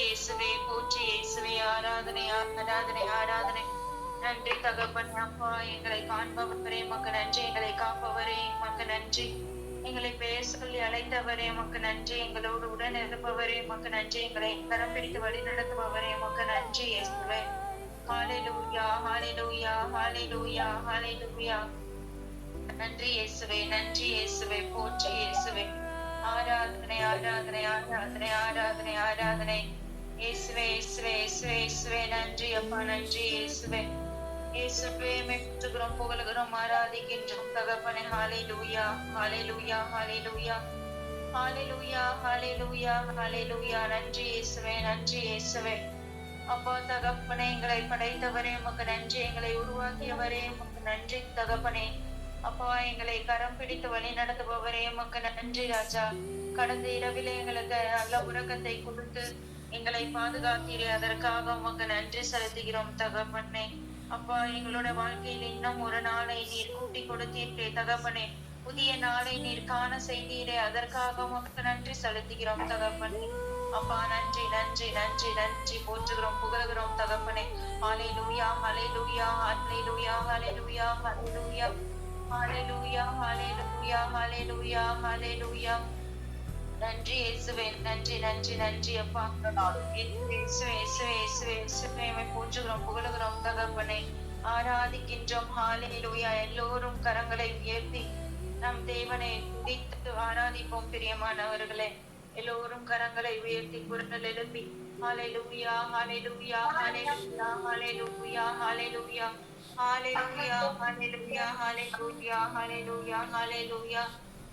இயேசுவே போற்றி இயேசுவே ஆராதனை ஆராதனை ஆராதனை. நன்றி தகப்பன் அப்பா, எங்களை காண்பவரே உமக்கு நன்றி, எங்களை காப்பவரே உமக்கு நன்றி, எங்களை பெயர் சொல்லி அழைத்தவரே உமக்கு நன்றி, எங்களோடு உடன் இருப்பவரே உமக்கு நன்றி, எங்களை கரம் பிடித்து வழி நடத்துபவரே உமக்கு நன்றி இயேசுவே. ஹalleluya ஹalleluya ஹalleluya ஹalleluya. நன்றி இயேசுவே, நன்றி இயேசுவே, போற்றி இயேசுவே. ஆராதனை ஆராதனை ஆராதனை ஆராதனை ஆராதனை. இயேசுவே இயேசுவே இயேசுவே இயேசுவே. நன்றி அப்பா, நன்றி இயேசுவே. இயேசுவே மெச்சுகிறோம், புகழுகிறோம், ஆராதிக்கின்றோம் தகப்பனே. ஹalleluya ஹalleluya ஹalleluya ஹalleluya ஹalleluya ஹalleluya. நன்றி இயேசுவே, நன்றி இயேசுவே. அப்பா தகப்பனே, எங்களை படைத்தவரே உமக்கு நன்றி, எங்களை உருவாக்கியவரே உமக்கு நன்றி தகப்பனே. அப்பா, எங்களை கரம் பிடித்து வழி நடத்துபவரே உமக்கு நன்றி ராஜா. கடந்த இரவிலே எங்களுக்கு நல்ல உறக்கத்தை கொடுத்து எங்களை பாதுகாத்தீரே, அதற்காக உமக்கு நன்றி செலுத்துகிறோம் தகப்பனே. அப்பா, எங்களோட வாழ்க்கையில் இன்னும் ஒரு நாளை நீர் கூட்டி கொடுத்தீரே தகப்பனே, புதிய நாளை நீர் காண செய்தீரே, அதற்காக உமக்கு நன்றி செலுத்துகிறோம் தகப்பனே. அப்பா நன்றி நன்றி நன்றி நன்றி, போற்றுகிறோம், புகழுகிறோம் தகப்பனே. ஹalleluya ஹalleluya ஹalleluya ஹalleluya ஹalleluya ஹalleluya ஹalleluya ஹalleluya ஹalleluya. நன்றி இயேசுவே, நன்றி நன்றி நன்றி அப்பா. இயேசுவே இயேசுவே இயேசுவே இயேசுவே போற்றுகிறோம், புகழுகிறோம் தகப்பனே, ஆராதிக்கின்றோம். ஹalleluya. எல்லோரும் கரங்களை உயர்த்தி நம் தேவனை துதித்து ஆராதிப்போம் பிரியமானவர்களே. எல்லோரும் கரங்களை உயர்த்தி குரல் எழுப்பி ஹalleluya ஹalleluya ஹalleluya ஹalleluya ஹalleluya ஹalleluya ஹalleluya ஹalleluya ஹalleluya ஹalleluya.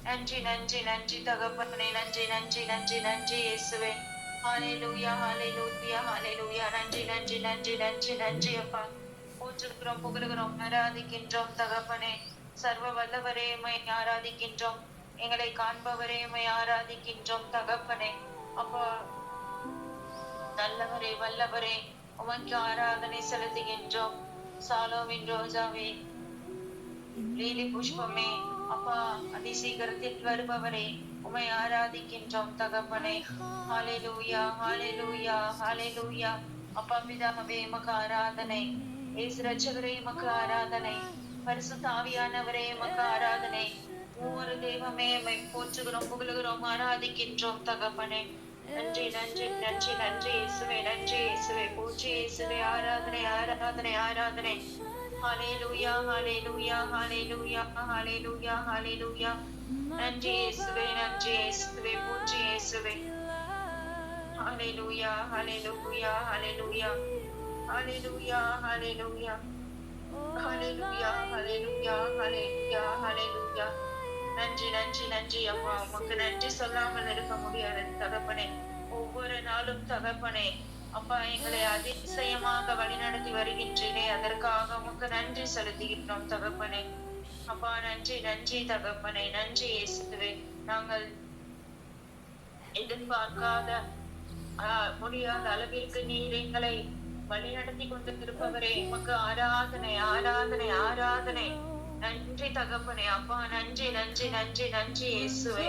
நன்றி நன்றி நன்றி தகப்பனே, நன்றி நன்றி நன்றி நன்றி இயேசுவே. ஹalleluya ஹalleluya ஹalleluya. நன்றி நன்றி நன்றி நன்றி நன்றி அப்பா. போற்றுகிறோம், புகழுகிறோம், ஆராதிக்கின்றோம் தகப்பனே. சர்வ வல்லவரே உம்மை ஆராதிக்கின்றோம், எங்களை காண்பவரே உம்மை ஆராதிக்கின்றோம் தகப்பனே. அப்பா நல்லவரே வல்லவரே உமக்கு ஆராதனை செலுத்துகின்றோம். சாலோமின் ரோஜாவே, லீலி புஷ்பமே, அப்பா அதிசீக்கிரத்தில் வருபவரே உம்மை ஆராதிக்கின்றோம் தகப்பனே. ஹalleluya ஹalleluya ஹalleluya. அப்பா பிதாவே உமக்கு ஆராதனை, இயேசு ரட்சகரே உமக்கு ஆராதனை, பரிசுத்த ஆவியானவரே உமக்கு ஆராதனை. ஒவ்வொரு தெய்வமே உம்மை போற்றுகிறோம், புகழுகிறோம், ஆராதிக்கின்றோம் தகப்பனே. நன்றி நன்றி நன்றி நன்றி இயேசுவே, நன்றி இயேசுவே, போற்றி இயேசுவே. ஆராதனை ஆராதனை ஆராதனை. ஹalleluya ஹalleluya ஹalleluya ஹalleluya ஹalleluya. நன்றி இயேசுவே, நன்றி இயேசுவே, போற்றி இயேசுவே. ஹalleluya ஹalleluya ஹalleluya ஹalleluya ஹalleluya ஹalleluya ஹalleluya ஹalleluya ஹalleluya. நன்றி நன்றி நன்றி அப்பா, உமக்கு நன்றி சொல்லாமல் இருக்க முடியாது தகப்பனே. ஒவ்வொரு நாளும் தகப்பனே அப்பா எங்களை அதிசயமாக வழிநடத்தி வருகின்றேனே, அதற்காக உமக்கு நன்றி செலுத்துகின்றோம் தகப்பனே. அப்பா நன்றி நன்றி தகப்பனே, நன்றி இயேசுவே. நாங்கள் எதிர்பார்க்காத முடியாத அளவிற்கு நீர் எங்களை வழிநடத்தி கொண்டிருப்பவரே உமக்கு ஆராதனை ஆராதனை ஆராதனை. நன்றி தகப்பனே. அப்பா நன்றி நன்றி நன்றி நன்றி இயேசுவே.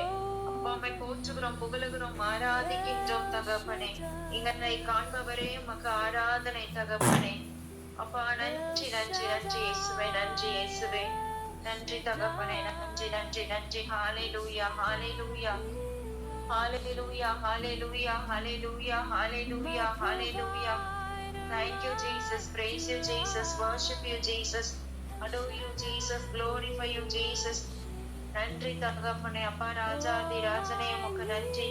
அப்பாவை போற்றுகிறோம், புகழுகிறோம், ஆராதிக்கின்றோம் தகப்பனே. எங்களை காண்பவரே உமக்கு ஆராதனை தகப்பனே. அப்பா நன்றி நன்றி நன்றி இயேசுவே, நன்றி இயேசுவே, நன்றி தகப்பனே, நன்றி நன்றி நன்றி. ஹalleluya ஹalleluya ஹalleluya ஹalleluya ஹalleluya ஹalleluya ஹalleluya. Thank you Jesus, praise you Jesus, worship you Jesus, adore you Jesus, glorify you Jesus. நன்றி தகப்பனே. அப்பா ராஜாதி ராஜனே உமக்கு நன்றி,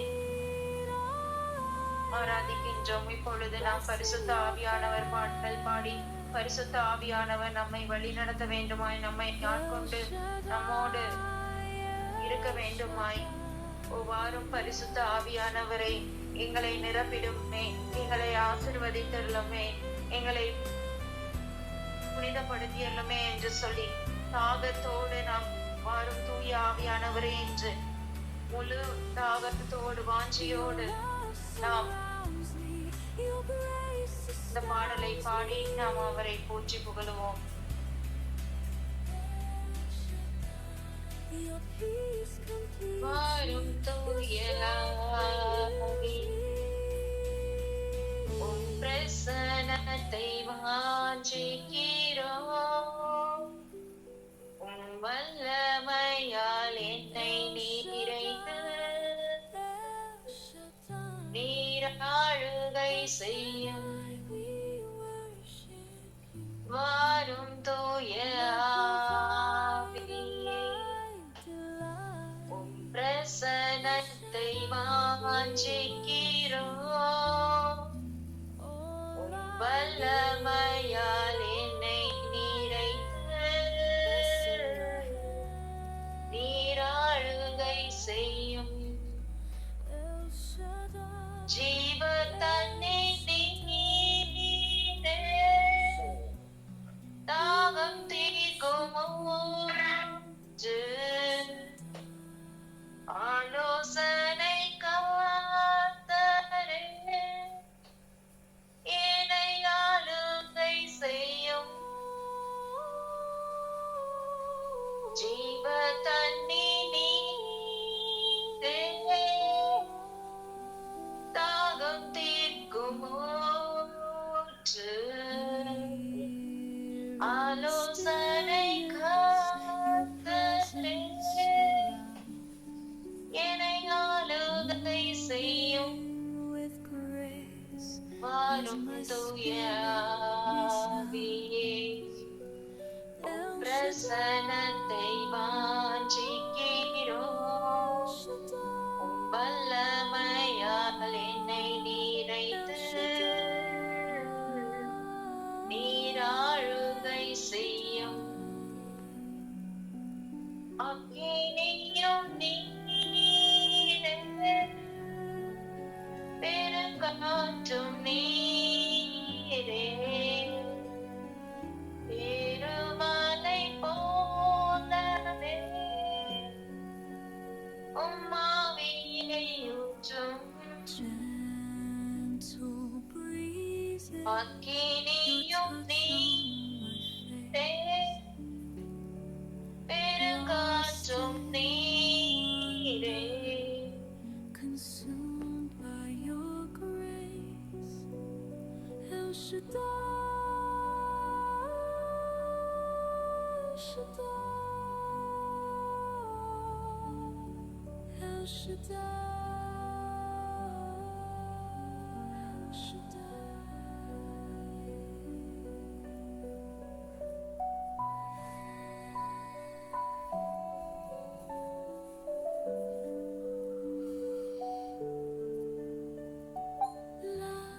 ஆராதிக்கின்றோம். இப்பொழுது நாம் பரிசுத்த ஆவியானவர் பாடல் பாடி பரிசுத்த ஆவியானவர் நம்மை வழி நடத்த வேண்டுமாய், நம்மை ஆட்கொண்டு நம்மோடு இருக்க வேண்டுமாய். ஒவ்வாறும் பரிசுத்த ஆவியானவரை எங்களை நிரப்பிடுமே, எங்களை ஆசீர்வதித்தருளுமே, எங்களை புனிதப்படுத்தியருளுமே என்று சொல்லி தாகத்தோடு நாம் வாரும் தூய ஆவியானவரே என்று முழு தாகத்தோடு வாஞ்சியோடு நாம் இந்த பாடலை பாடி நாம் அவரை போற்றி புகழுவோம். வாரும் தூய ஆவி, பிரசன்னத்தை வாஞ்சிக்கிறோம். உம் வல்லமையால் என்னை நீரைத்து நீராளுகை செய்யும். வாரும் தூய ஆவியே, உம் பிரசன்னத்தை வாஞ்சிக்கிறோம். உம் வல்லமையால் என்னை நீரைத்து நீராளுகை செய்யும். ஜீவ தண்ணீர் நீரே, தாகம் தீர்க்கும் ஊற்று. ஆலோசனை காத்தரே, என்னை ஆளுகை செய்யும். ஜீவ தண்ணீர் நீரே, தாகம் தீர்க்கும் ஊற்று. ஆலோசனை காத்தரே, என்னை ஆளுகை செய்யும். வாரும் தூய ஆவியே, உம் பிரசன்னத்தை வாஞ்சிக்கிறோம். உம் வல்லமையால் என்னை நீரைத்து நீராளுகை செய்யும். அக்கினியும் நீரே, பெருங்காற்றும் நீரே, பெருமழை போலவே உம் ஆவியை ஊற்றும். அக்கினியும் நீரே, பெருங்காற்றும் நீரே,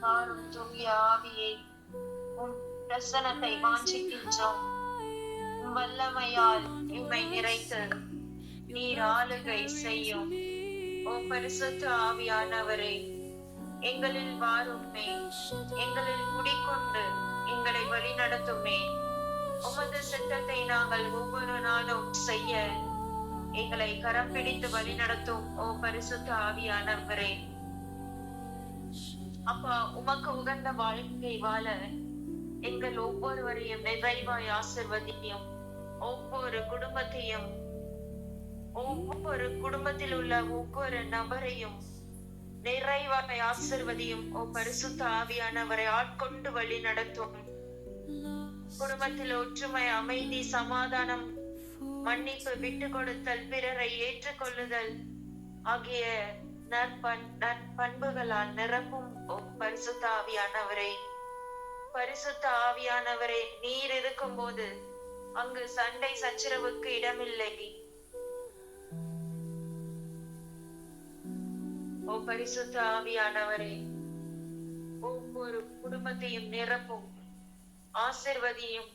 வாரும் தூய ஆவியே, உம் பிரசன்னத்தை வாஞ்சிக்கின்றோம். உம் வல்லமையால் எம்மை நிறைத்து நீர் ஆளுகை செய்யும். ஓ பரிசுத்த ஆவியானவரே, எங்களில் வாருமே, எங்களில் குடிக்கொண்டு எங்களை வழிநடத்துமே. உமது சித்தத்தை நாங்கள் ஒவ்வொரு நாளும் செய்ய எங்களை கரம் பிடித்து வழிநடத்தும். ஓ பரிசுத்த ஆவியானவரே, அப்பா, உமக்கு உகந்த வாழ்க்கை வாழ எங்கள் ஒவ்வொருவரையும் நிறைவாய் ஆசிர்வதியும். ஒவ்வொரு குடும்பத்தையும், ஒவ்வொரு குடும்பத்தில் உள்ள ஒவ்வொரு நபரையும் நிறைவாய் ஆசிர்வதியும். ஓ பரிசுத்த ஆவியானவரை ஆட்கொண்டு வழி நடத்தும். குடும்பத்தில் ஒற்றுமை, அமைதி, சமாதானம், மன்னிப்பு, விட்டு கொடுத்தல், பிறரை ஏற்றுக்கொள்ளுதல் ஆகிய நற்பண்புகளால் நிரப்பும். பரிசுத்த ஆவியானவரே, பரிசுத்த ஆவியானவரே, நீர் இருக்கும் போது அங்கு சண்டை சச்சரவுக்கு இடமில்லை. ஓ பரிசுத்த ஆவியானவரே, ஒவ்வொரு குடும்பத்தையும் நிரப்பும், ஆசிர்வதியும்.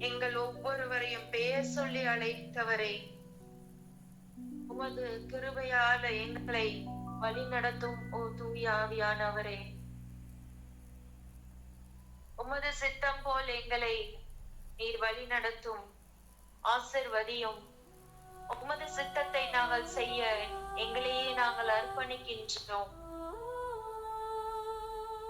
எங்கள் ஒவ்வொருவரையும் பெயர் சொல்லி அழைத்தவரே, உமது கிருபையால எங்களை வழி நடத்தும். ஓ தூய ஆவியானவரே, உமது சித்தம் போல் எங்களை நீர் வழி நடத்தும், ஆசிர்வதியும். உமது சித்தத்தை நாங்கள் செய்ய எங்களையே நாங்கள் அர்ப்பணிக்கின்றோம்.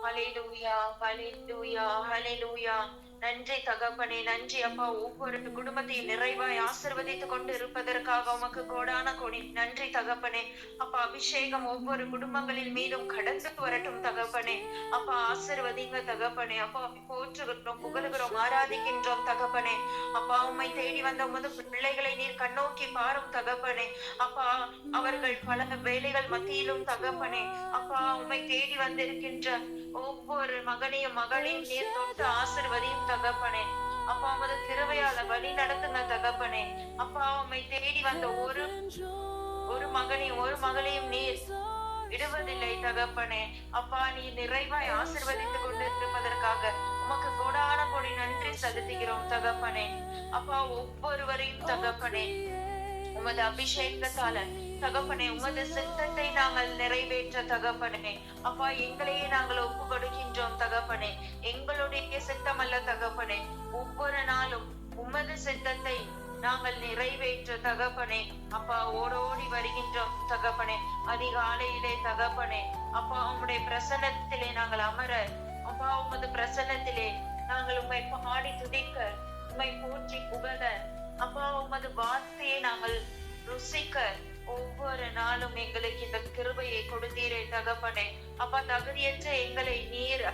ஹல்லேலூயா, ஹல்லேலூயா, ஹல்லேலூயா. நன்றி தகப்பனே, நன்றி அப்பா. ஒவ்வொரு குடும்பத்தையும் நிறைவாய் ஆசீர்வதித்துக் கொண்டு இருப்பதற்காக உமக்கு கோடான கோடி நன்றி தகப்பனே. அப்பா, அபிஷேகம் ஒவ்வொரு குடும்பங்களின் மீதும் கடந்து வரட்டும் தகப்பனே. அப்பா, ஆசீர்வதிங்க தகப்பனே. அப்பா, போற்றுகிறோம், புகழுகிறோம், ஆராதிக்கின்றோம் தகப்பனே. அப்பா, உம்மை தேடி வந்த உமது பிள்ளைகளை நீர் கண்ணோக்கி பாரும் தகப்பனே. அப்பா, அவர்கள் பல வேலைகள் மத்தியிலும் தகப்பனே, அப்பா, உம்மை தேடி வந்திருக்கின்ற ஒவ்வொரு மகனையும் மகளையும் நீர் தொட்டு ஆசீர்வதியும் தகப்பனே. அப்பா, உமது கிருபையால வழி நடத்துங்க தகப்பனே. அப்பா, உம்மை தேடி வந்த ஒரு மகனையும் ஒரு மகளையும் நீர் விடுவதில்லை தகப்பனே. அப்பா, நீ நிறைவாய் ஆசீர்வதித்துக் கொண்டு இருப்பதற்காக உமக்கு கோடான கோடி நன்றி செலுத்துகிறோம் தகப்பனே. அப்பா, ஒவ்வொருவரையும் தகப்பனே உமது அபிஷேகத்தால தகப்பனே, உமது சித்தத்தை நாங்கள் நிறைவேற்ற தகப்பனே. அப்பா, எங்களையே நாங்கள் ஒப்பு கொடுக்கின்றோம் தகப்பனே. எங்களுடைய சித்தம் அல்ல தகப்பனே, ஒவ்வொரு நாளும் உமது சித்தத்தை நாங்கள் நிறைவேற்ற தகப்பனே. அப்பா, ஓடோடி வருகின்றோம் தகப்பனே. அதிகாலையிலே தகப்பனே, அப்பா, உம்முடைய பிரசன்னத்திலே நாங்கள் அமர, அப்பா, உமது பிரசன்னத்திலே நாங்கள் உம்மை பாடி துதிக்க, உம்மை போற்றி புகழ, அப்பா, உமது வார்த்தையை நாங்கள் ருசிக்க ஒவ்வொரு நாளும் எங்களுக்கு இந்த கிருபையை கொடுத்தீரே தகப்பனே. அப்பா, தகுதியற்ற எங்களை நீர்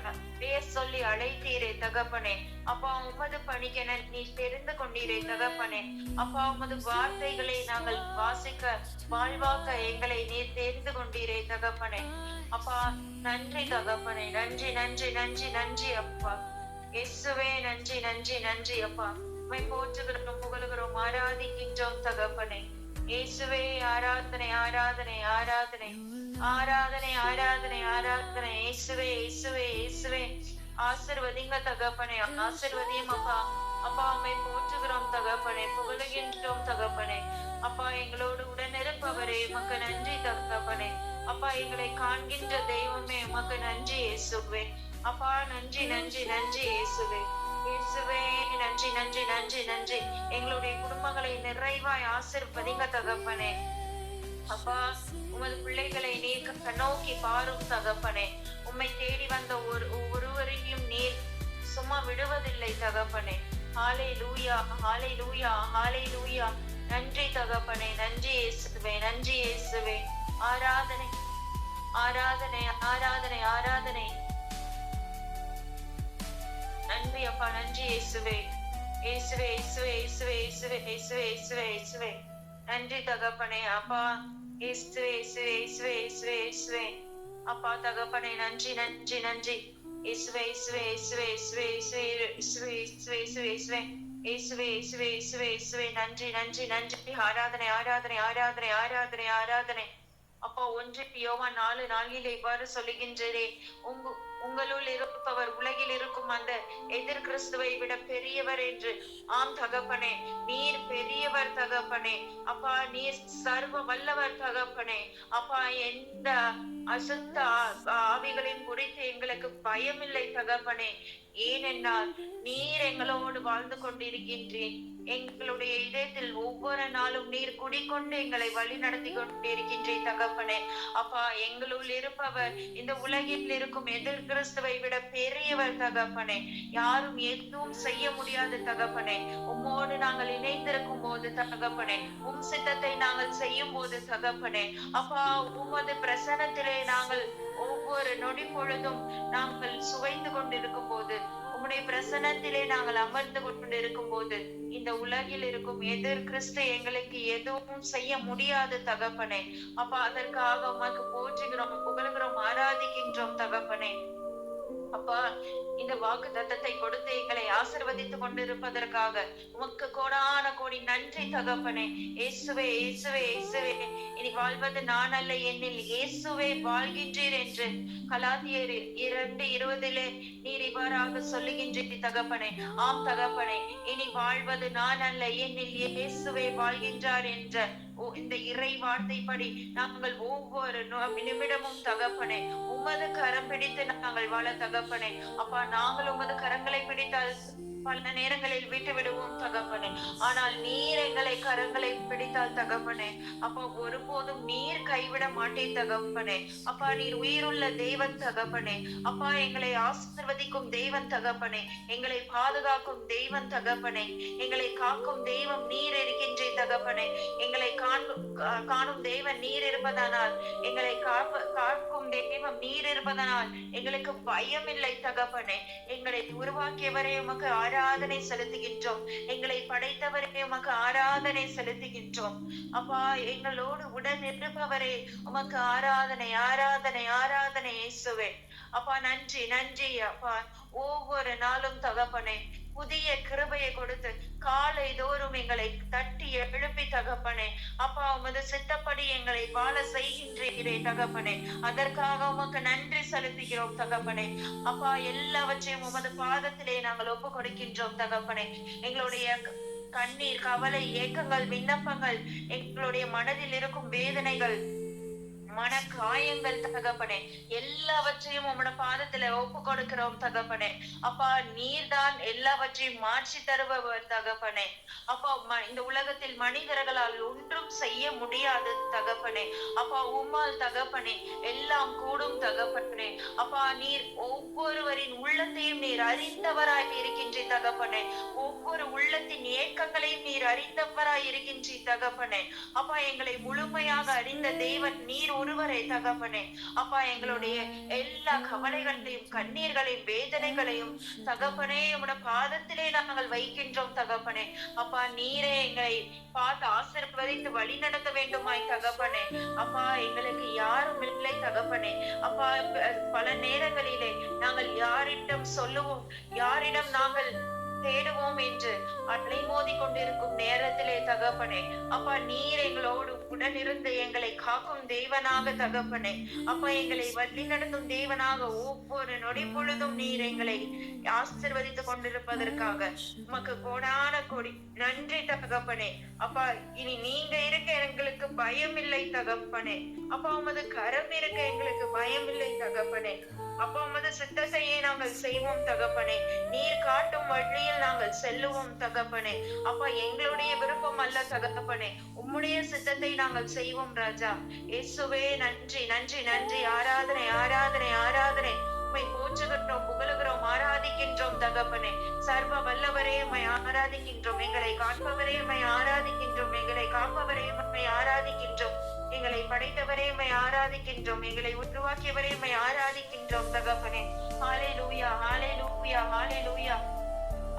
பேர் சொல்லி அழைத்தீரே தகப்பனே. அப்பா, உமது பணிக்கென நீர் தெரிந்து கொண்டீரே தகப்பனே. அப்பா, உமது வார்த்தைகளை நாங்கள் வாசிக்க வாழ்வாக்க எங்களை நீர் தெரிந்து கொண்டீரே தகப்பனே. அப்பா, நன்றி தகப்பனே. நன்றி நன்றி நன்றி நன்றி அப்பா. இயேசுவே, நன்றி நன்றி நன்றி அப்பா. உம்மை போற்றுகிறோம், புகழுகிறோம், ஆராதிக்கின்றோம் தகப்பனே. இயேசுவே, ஆராதனை ஆராதனை ஆராதனை ஆராதனை ஆராதனை ஆராதனை. இயேசுவே, இயேசுவே, இயேசுவே, ஆசீர்வதிங்க தகப்பனே, ஆசீர்வதியும் அப்பா. அப்பா, உம்மை போற்றுகிறோம் தகப்பனே, புகழுகின்றோம் தகப்பனே. அப்பா, எங்களோடு உடனிருப்பவரே உமக்கு நன்றி தகப்பனே. அப்பா, எங்களை காண்கின்ற தெய்வமே உமக்கு நன்றி இயேசுவே. அப்பா, நன்றி நன்றி நன்றி இயேசுவே. இயேசுவே, நன்றி நன்றி நன்றி நன்றி. எங்களுடைய குடும்பங்களை நிறைவாய் ஆசீர்வதிங்க தகப்பனே. அப்பா, உமது பிள்ளைகளை நீர் கண்ணோக்கி பாரும் தகப்பனே. உம்மை தேடி வந்த ஒருவரையும் நீர் சும்மா விடுவதில்லை தகப்பனே. ஹல்லேலூயா, ஹல்லேலூயா, ஹல்லேலூயா. நன்றி தகப்பனே, நன்றி இயேசுவே, நன்றி இயேசுவே. ஆராதனை ஆராதனை ஆராதனை ஆராதனை. நன்றி அப்பா, நன்றி இயேசுவே. இயேசுவே, இயேசுவே, இயேசுவே, இயேசுவே, இயேசுவே, இயேசுவே, இயேசுவே. நன்றி தகப்பனே. அப்பா, இயேசுவே, இயேசுவே, இயேசுவே, இயேசுவே, இயேசுவே. அப்பா தகப்பனே, நன்றி நன்றி நன்றி. இயேசுவே, இயேசுவே, இயேசுவே, இயேசுவே, இயேசுவே, இயேசுவே, இயேசுவே, இயேசுவே, இயேசுவே, இயேசுவே, இயேசுவே, இயேசுவே. நன்றி நன்றி நன்றி. ஆராதனை ஆராதனை ஆராதனை ஆராதனை ஆராதனை. அப்பா, 1 யோவான் 4:4 இவ்வாறு சொல்லுகின்றதே, உங்களுள் இருப்பவர் உலகில் இருக்கும் அந்த எதிர் கிறிஸ்துவை விட பெரியவர் என்று. ஆம் தகப்பனே, நீர் பெரியவர் தகப்பனே. அப்பா, நீர் சர்வ வல்லவர் தகப்பனே. அப்பா, எந்த அசுத்த ஆவிகளின் குறித்து எங்களுக்கு பயமில்லை தகப்பனே. ஏனென்றால் நீர் எங்களோடு வாழ்ந்து கொண்டிருக்கின்றேன். எங்களுடைய இதயத்தில் ஒவ்வொரு நாளும் நீர் குடிக்கொண்டு எங்களை வழி நடத்தி கொண்டிருக்கின்றேன் தகப்பனே. அப்பா, எங்களுள் இருப்பவர் இந்த உலகில் இருக்கும் எதிர் கிறிஸ்துவை விட பெரியவர் தகப்பனே. யாரும் எதுவும் செய்ய முடியாது தகப்பனே. உம்மோடு நாங்கள் இணைந்திருக்கும் போது தகப்பனே, உம் சித்தத்தை நாங்கள் செய்யும் போது தகப்பனே, அப்பா, உமது பிரசன்னத்திலே நாங்கள் ஒவ்வொரு நொடி பொழுதும் நாங்கள் சுவைத்து கொண்டிருக்கும் போது, உம்முடைய பிரசன்னத்திலே நாங்கள் அமர்ந்து கொண்டிருக்கும் போது, இந்த உலகில் இருக்கும் எதிர் கிறிஸ்து எங்களுக்கு எதுவும் செய்ய முடியாது தகப்பனே. அப்பா, அதற்காக உமக்கு போற்றுகிறோம், புகழுகிறோம், ஆராதிக்கின்றோம் தகப்பனே. அப்பா, இந்த வாக்கு தத்தத்தை கொடுத்து எங்களை ஆசீர்வதித்துக் கொண்டிருப்பதற்காக உமக்கு கோடான கோடி நன்றி தகப்பனே. இயேசுவே, இயேசுவே, இயேசுவே. இனி வாழ்வது நான் அல்ல, என்னில் இயேசுவே வாழ்கின்றீர் என்று கலாத்தியர் 2:20 நீர் இவ்வாறாக சொல்லுகின்றீர் தகப்பனே. ஆம் தகப்பனே, இனி வாழ்வது நான் அல்ல, என்னில் இயேசுவே வாழ்கின்றார் என்ற இந்த இறை வார்த்தைப்படி நாங்கள் ஒவ்வொரு நிமிடமும் தகப்பனே உமது கரம் பிடித்து நாங்கள் வாழ தகப்பனே. அப்பா, நாங்கள் உமது கரங்களை பிடித்தால் பல நேரங்களில் விட்டு விடுவோம் தகப்பனே. ஆனால் நீர் எங்களை கரங்களை பிடித்தால் தகப்பனே, அப்பா ஒருபோதும் நீர் கைவிட மாட்டேன் தகப்பனே. அப்பா நீர் உயிருள்ள தேவன் தகப்பனே. அப்பா எங்களை ஆசீர்வதிக்கும் தேவன் தகப்பனே. எங்களை பாதுகாக்கும் தேவன் தகப்பனே. எங்களை காக்கும் தெய்வம் நீர் இருக்கின்றே தகப்பனே. எங்களை காணும் தேவன் நீர் இருப்பதனால், எங்களை காக்கும் தெய்வம் நீர் இருப்பதனால் எங்களுக்கு பயம் இல்லை தகப்பனே. எங்களை உருவாக்கியவரே உமக்கு ஆராதனை செலுத்துகின்றோம். எங்களை படைத்தவரே உமக்கு ஆராதனை செலுத்துகின்றோம். அப்பா எங்களோடு உடன் இருப்பவரே உமக்கு ஆராதனை ஆராதனை ஆராதனை இயேசுவே. அப்பா நன்றி நன்றி அப்பா. ஒவ்வொரு நாளும் தகப்பனே புதிய கிருபையை கொடுத்து காலை தோறும் எங்களை தட்டி எழுப்பி தகப்பனே, அப்பா உமது சித்தப்படி எங்களை வாழ செய்கின்றீரே தகப்பனே. அதற்காக உமக்கு நன்றி செலுத்துகிறோம் தகப்பனே. அப்பா எல்லாவற்றையும் உமது பாதத்திலே நாங்கள் ஒப்பு கொடுக்கின்றோம் தகப்பனே. எங்களுடைய கண்ணீர், கவலை, ஏக்கங்கள், விண்ணப்பங்கள், எங்களுடைய மனதில் இருக்கும் வேதனைகள், மன காயங்கள் தகப்பனே, எல்லாவற்றையும் உம்மோட பாதத்துல ஒப்பு கொடுக்கிறோம் தகப்பனே. அப்பா நீர்தான் எல்லாவற்றையும் மாற்றி தருபவர் தகப்பனே. அப்பா இந்த உலகத்தில் மனிதர்களால் ஒன்றும் செய்ய முடியாது தகப்பனே. அப்பா உம்மால் தகப்பனே எல்லாம் கூடும் தகப்பனே. அப்பா நீர் ஒவ்வொருவரின் உள்ளத்தையும் நீர் அறிந்தவராய் இருக்கின்ற தகப்பனே. ஒவ்வொரு உள்ளத்தின் ஏக்கங்களையும் நீர் அறிந்தவராய் இருக்கின்ற தகப்பனே. அப்பா எங்களை முழுமையாக அறிந்த தேவன் நீர் ஒருவரை தகப்பனே. அப்பா எங்களுடைய எல்லா கவலைகளையும், கண்ணீர்களையும், வேதனைகளையும் தகப்பனே உம்முடைய பாதத்திலே நாங்கள் வைக்கின்றோம் தகப்பனே. அப்பா நீரே எங்களை பார்த்து ஆசீர்வதித்து வழி நடத்த வேண்டுமாய் தகப்பனே. அப்பா எங்களுக்கு யாரும் இல்லை தகப்பனே. அப்பா பல நேரங்களிலே நாங்கள் யாரிடம் சொல்லுவோம், யாரிடம் நாங்கள் தேடுவோம் என்று அலைமோதி கொண்டிருக்கும் நேரத்திலே தகப்பனே, அப்பா நீர் எங்களோடு உடனிருந்து எங்களை காக்கும் தேவனாக தகப்பனே. அப்பா எங்களை வழி நடத்தும் தேவனாக ஒவ்வொரு நொடி பொழுதும் நீர் எங்களை ஆசீர்வதித்துக் கொண்டிருப்பதற்காக உமக்கு கோடான கோடி நன்றி தகப்பனே. அப்பா இனி நீங்க இருக்க எங்களுக்கு பயம் இல்லை தகப்பனே. அப்பா உமது கரம் இருக்க எங்களுக்கு பயம் இல்லை தகப்பனே. அப்பா உமது சித்தத்தையே நாங்கள் செய்வோம் தகப்பனே. நீர் காட்டும் வழியில் நாங்கள் செல்லுவோம் தகப்பனே. அப்பா எங்களுடைய விருப்பம் அல்ல தகப்பனே, உம்முடைய சித்தத்தை நாங்கள் செய்வோம் ராஜா. இயேசுவே நன்றி நன்றி நன்றி. ஆராதனை ஆராதனை ஆராதனை. உம்மை போற்றுகின்றோம், புகழுகிறோம், ஆராதிக்கின்றோம் தகப்பனே. சர்வ வல்லவரே உம்மை ஆராதிக்கின்றோம். எங்களை காண்பவரே உம்மை ஆராதிக்கின்றோம். எங்களை காப்பவரே உம்மை ஆராதிக்கின்றோம். எங்களை படைத்தவரே உம்மை ஆராதிக்கின்றோம். எங்களை உருவாக்கியவரே உம்மை ஆராதிக்கின்றோம் தகப்பனே. ஹல்லேலூயா ஹல்லேலூயா ஹல்லேலூயா.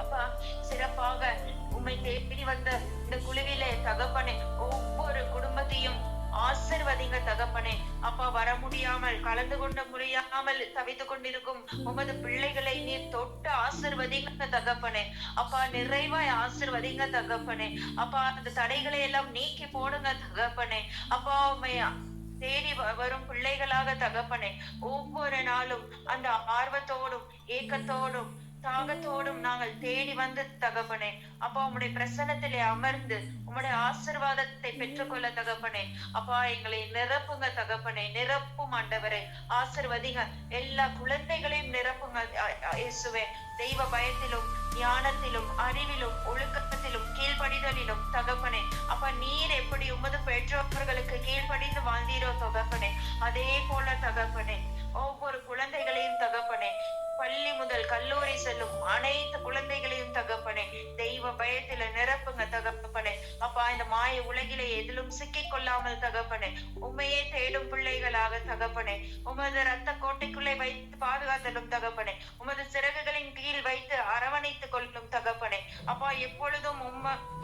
அப்பா சிறப்பாக உம்மை தேடி வந்த இந்த குழுவிலே தகப்பனே ஒவ்வொரு குடும்பத்தையும் ஆசீர்வதிங்க தகப்பனே. அப்பா வர முடியாமல், கலந்து கொண்ட முடியாமல் தவித்துக் கொண்டிருக்கும் உமது பிள்ளைகளை நீர் தொட்டு ஆசீர்வதிங்க தகப்பனே. அப்பா நிறைவாய் ஆசீர்வதிங்க தகப்பனே. அப்பா அந்த தடைகளை எல்லாம் நீக்கி போடுங்க தகப்பனே. அப்பா உம்மை தேடி வரும் பிள்ளைகளாக தகப்பனே ஒவ்வொரு நாளும் அந்த ஆர்வத்தோடும் ஏக்கத்தோடும் தாகத்தோடும் நாங்கள் தேடி வந்து தகப்பனே. அப்பா உம்முடைய பிரசன்னத்திலே அமர்ந்து உம்முடைய ஆசீர்வாதத்தை பெற்றுக்கொள்ள தகப்பனே. அப்பா எங்களை நிரப்புங்க தகப்பனே. நிரப்பும் ஆண்டவரே, ஆசீர்வதிங்க. எல்லா குழந்தைகளையும் நிரப்புங்க இயேசுவே. தெய்வ பயத்திலும், ஞானத்திலும், அறிவிலும், ஒழுக்கத்திலும், கீழ்ப்படிதலிலும் தகப்பனே. அப்பா நீர் எப்படி உமது பெற்றோர்களுக்கு கீழ்ப்படிந்து வாழ்ந்தீரோ தகப்பனே, அதே போல தகப்பனே ஒவ்வொரு குழந்தைகளையும் தகப்பனே, பள்ளி முதல் கல்லூரி செல்லும் அனைத்து குழந்தைகளையும் தகப்பனே தெய்வ பயத்தில நிரப்புங்க தகப்பனே. அப்பா இந்த மாய உலகிலே எதிலும் சிக்கிக் கொள்ளாமல் தகப்பனே உண்மையே தேடும் பிள்ளைகளாக தகப்பனே உமது ரத்த கோட்டைக்குள்ளே வைத்து பாதுகாத்தலும் தகப்பனே. உமது சிறகுகளின் கீழ் வைத்து அரவணைத்துக் கொள்ளும் தகப்பனே. அப்பா எப்பொழுதும்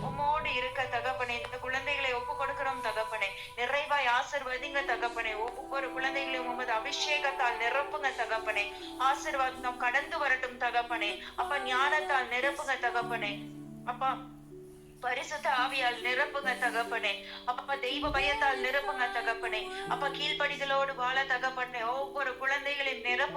உம்மோடு இருக்க தகப்பனே இந்த குழந்தைகளை ஒப்பு கொடுக்கிறோம் தகப்பனே. நிறைவாய் ஆசீர்வதிங்க தகப்பனே. ஒவ்வொரு குழந்தைகளையும் உமது அபிஷேகத்தால் நிரப்புங்க தகப்பனே. ஆசீர்வாதம் கடந்து வரட்டும் தகப்பனே. அப்பா ஞானத்தால் நிரப்புங்க தகப்பனே. அப்பா பரிசுத்த ஆவியால் நிரப்புங்க தகப்பனே. அப்பா தெய்வ பயத்தால் நிரப்புங்க தகப்பனே. அப்பா கீழ்ப்படிதலோடு வாழ தகப்பனே ஒவ்வொரு குழந்தைகளின் நிரப்பு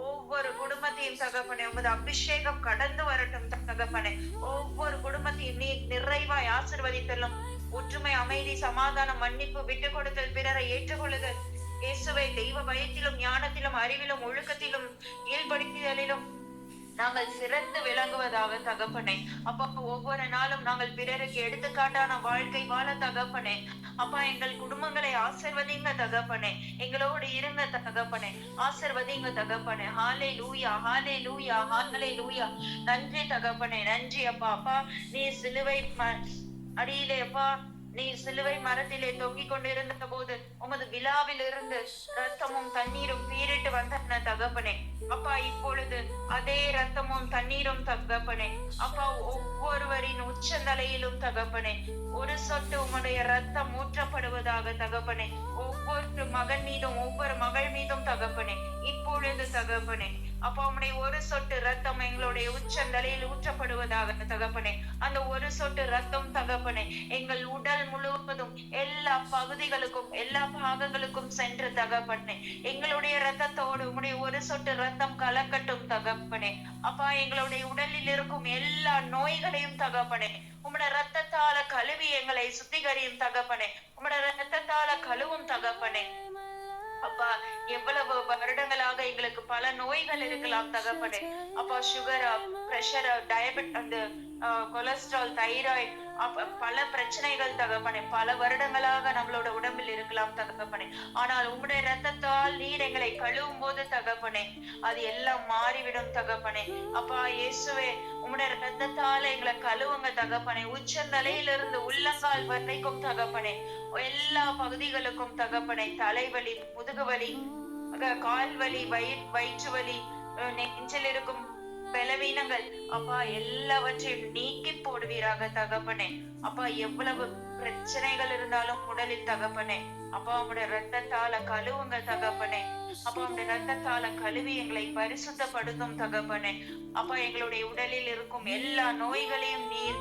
ஒவ்வொரு குடும்பத்தையும் தகப்பனே உமது அபிஷேகம் கடந்து வரட்டும் தகப்பனே. ஒவ்வொரு குடும்பத்தையும் நீ நிறைவாய் ஆசீர்வதித்தலும். ஒற்றுமை, அமைதி, சமாதானம், மன்னிப்பு, விட்டு கொடுத்தல், பிறரை ஏற்றுக்கொள்ளுதல், இயேசுவை தெய்வ பயத்திலும் ஞானத்திலும் அறிவிலும் ஒழுக்கத்திலும் ஈடுபடுத்தியலிலும் நாங்கள் சிறந்து விளங்குவதாக தகப்பனே. அப்பா ஒவ்வொரு நாளும் நாங்கள் பிறருக்கு எடுத்துக்காட்டான வாழ்க்கை வாழ தகப்பனே. அப்பா எங்கள் குடும்பங்களை ஆசிர்வதிங்க தகப்பனே. எங்களோடு இருங்க தகப்பனே. ஆசிர்வதிங்க தகப்பனே. ஹalleluya ஹalleluya ஹalleluya. நன்றி தகப்பனே, நன்றி அப்பா. அப்பா நீ சிலுவை அடியிலே அப்பா நீ சிலுவை மரத்திலே தொங்கிக் கொண்டிருந்த போது உமது விழாவில் இருந்து ரத்தமும் தண்ணீரும் பீரிட்டு வந்தன தகப்பனே. அப்பா இப்பொழுது அதே ரத்தமும் தண்ணீரும் தகப்பனே. அப்பா ஒவ்வொருவரின் உச்சந்தலையிலும் தகப்பனே ஒரு சொட்டு உம்முடைய ரத்தம் ஊற்றப்படுவதாக தகப்பனே. ஒவ்வொரு மகன் மீதும் ஒவ்வொரு மகள் மீதும் தகப்பனே இப்பொழுது தகப்பனே. அப்பா உம்முடைய ஒரு சொட்டு ரத்தம் எங்களுடைய உச்சந்தலையில் ஊற்றப்படுவதாக தகப்பனே. அந்த ஒரு சொட்டு ரத்தம் தகப்பனே எங்கள் உடல் முழுவதும் எல்லா பகுதிகளுக்கும் எல்லா பாகங்களுக்கும் சென்று தகப்பனே எங்களுடைய ரத்தத்தோடு உம்முடைய ஒரு சொட்டு ரத்தம் கலக்கட்டும் தகப்பனே. அப்பா எங்களுடைய உடலில் இருக்கும் எல்லா நோய்களையும் தகப்பனே உம்முடைய ரத்தத்தால கழுவி எங்களை சுத்திகரியும் தகப்பனே. உம்முடைய ரத்தத்தால கழுவும் தகப்பனே. அப்பா எவ்வளவு வருடங்களாக எங்களுக்கு பல நோய்கள் இருக்கலாம் தகப்பனே. அப்பா சுகரா, பிரஷரா, டயபெட், அந்த கொலஸ்ட்ரால், தைராய்டு, பல பிரச்சனைகள் தகப்பனே பல வருடங்களாக நம்மளோட உடம்பில் இருக்கலாம் தகப்பனே. ஆனால் உம்முடைய ரத்தத்தால் நீர் எங்களை கழுவும் போது தகப்பனே அது எல்லாம் மாறிவிடும் தகப்பனே. அப்பா இயேசுவே உம்முடைய ரத்தத்தால எங்களை கழுவுங்க தகப்பனே. உச்சந்தலையிலிருந்து உள்ளங்கால் வரைக்கும் தகப்பனே எல்லா பகுதிகளுக்கும் தகப்பனே. தலைவலி, முதுகுவலி, கால் வலி, வயிற்று வலி, நெஞ்சில் இருக்கும் பலவீனங்கள் அப்பா எல்லாவற்றையும் நீக்கி போடுவீராக தகப்பனே. அப்பா எவ்வளவு பிரச்சனைகள் இருந்தாலும் உடலில் தகப்பனே அப்பா உங்களுடைய ரத்தத்தால கழுவுங்க தகப்பனே. அப்பா உங்களுடைய ரத்தத்தால கழுவி எங்களை பரிசுத்தப்படுத்தும் தகப்பனே. அப்பா எங்களுடைய உடலில் இருக்கும் எல்லா நோய்களையும் நீர்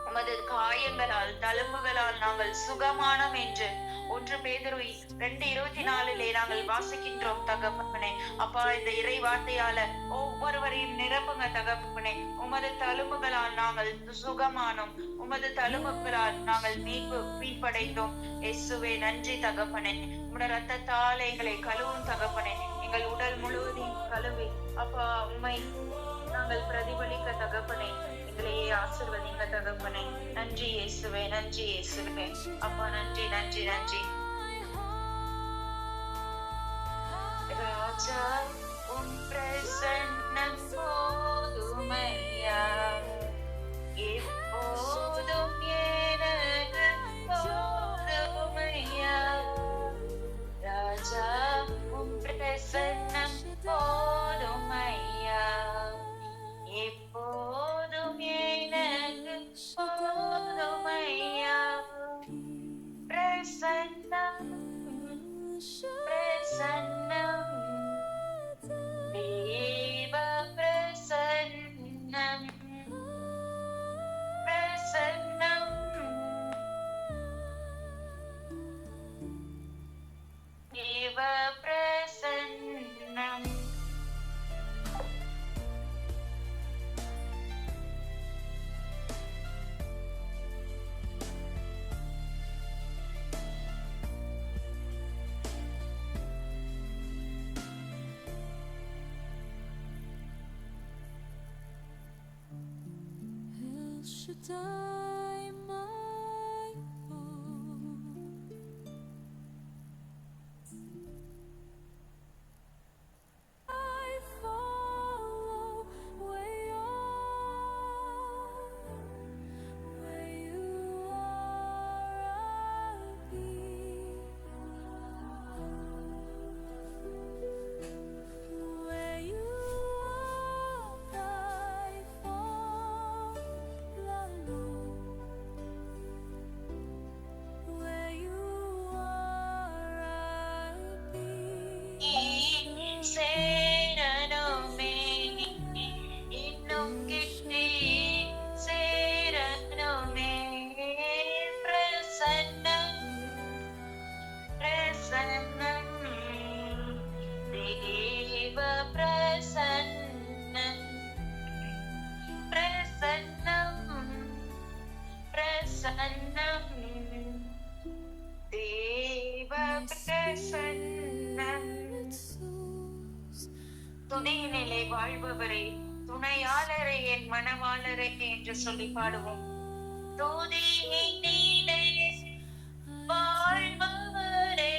உமது காயங்களால் தழும்புகளால் நாங்கள் சுகமானோம் என்று 1 பேதுரு 2:24 நாங்கள் வாசிக்கின்றோம் தகப்பனே. அப்பா இந்த இறை வார்த்தையால ஒவ்வொருவரையும் நிரப்புங்க தகப்பனே. உமது தழும்புகளால் நாங்கள் சுகமானோம், உமது தழும்புகளால் நாங்கள் மீட்படைந்தோம். இயேசுவே நன்றி தகப்பனே. உம்முடைய ரத்தத்தால எங்களை கழுவும் தகப்பனே. எங்கள் உடல் முழுவதையும் கழுவி அப்பா உம்மை நாங்கள் பிரதிபலிக்க தகப்பனே. எங்களையே ஆசீர்வதிங்க தகப்பனே. நன்றி இயேசுவே, நன்றி இயேசுவே. அப்பா நன்றி நன்றி நன்றி. ராஜா உன் பிரசன்னம் போதுமையா, எப்போதும் எனக்கு போதுமையா. பிரசன்னம் தேவ பிரசன்னம் பிரசன்னம் தேவ பிரசன்னம் Shaddai, my God. I follow where you are, where you are, I'll be. Where you are, I follow. Where you are, I'll be. சேரணுமே இன்னும் கிட்டி சேரணுமே பிரசன்னம் பிரசன்னம் தேவ பிரசன்னம் பிரசன்னம் பிரசன்னம் தேவ பிரசன்னம் துதியினிலே வாழ்பவரே துணையாளரே என் மனவாளரே என்று சொல்லி பாடுவோம். துதியினிலே வாழ்பவரே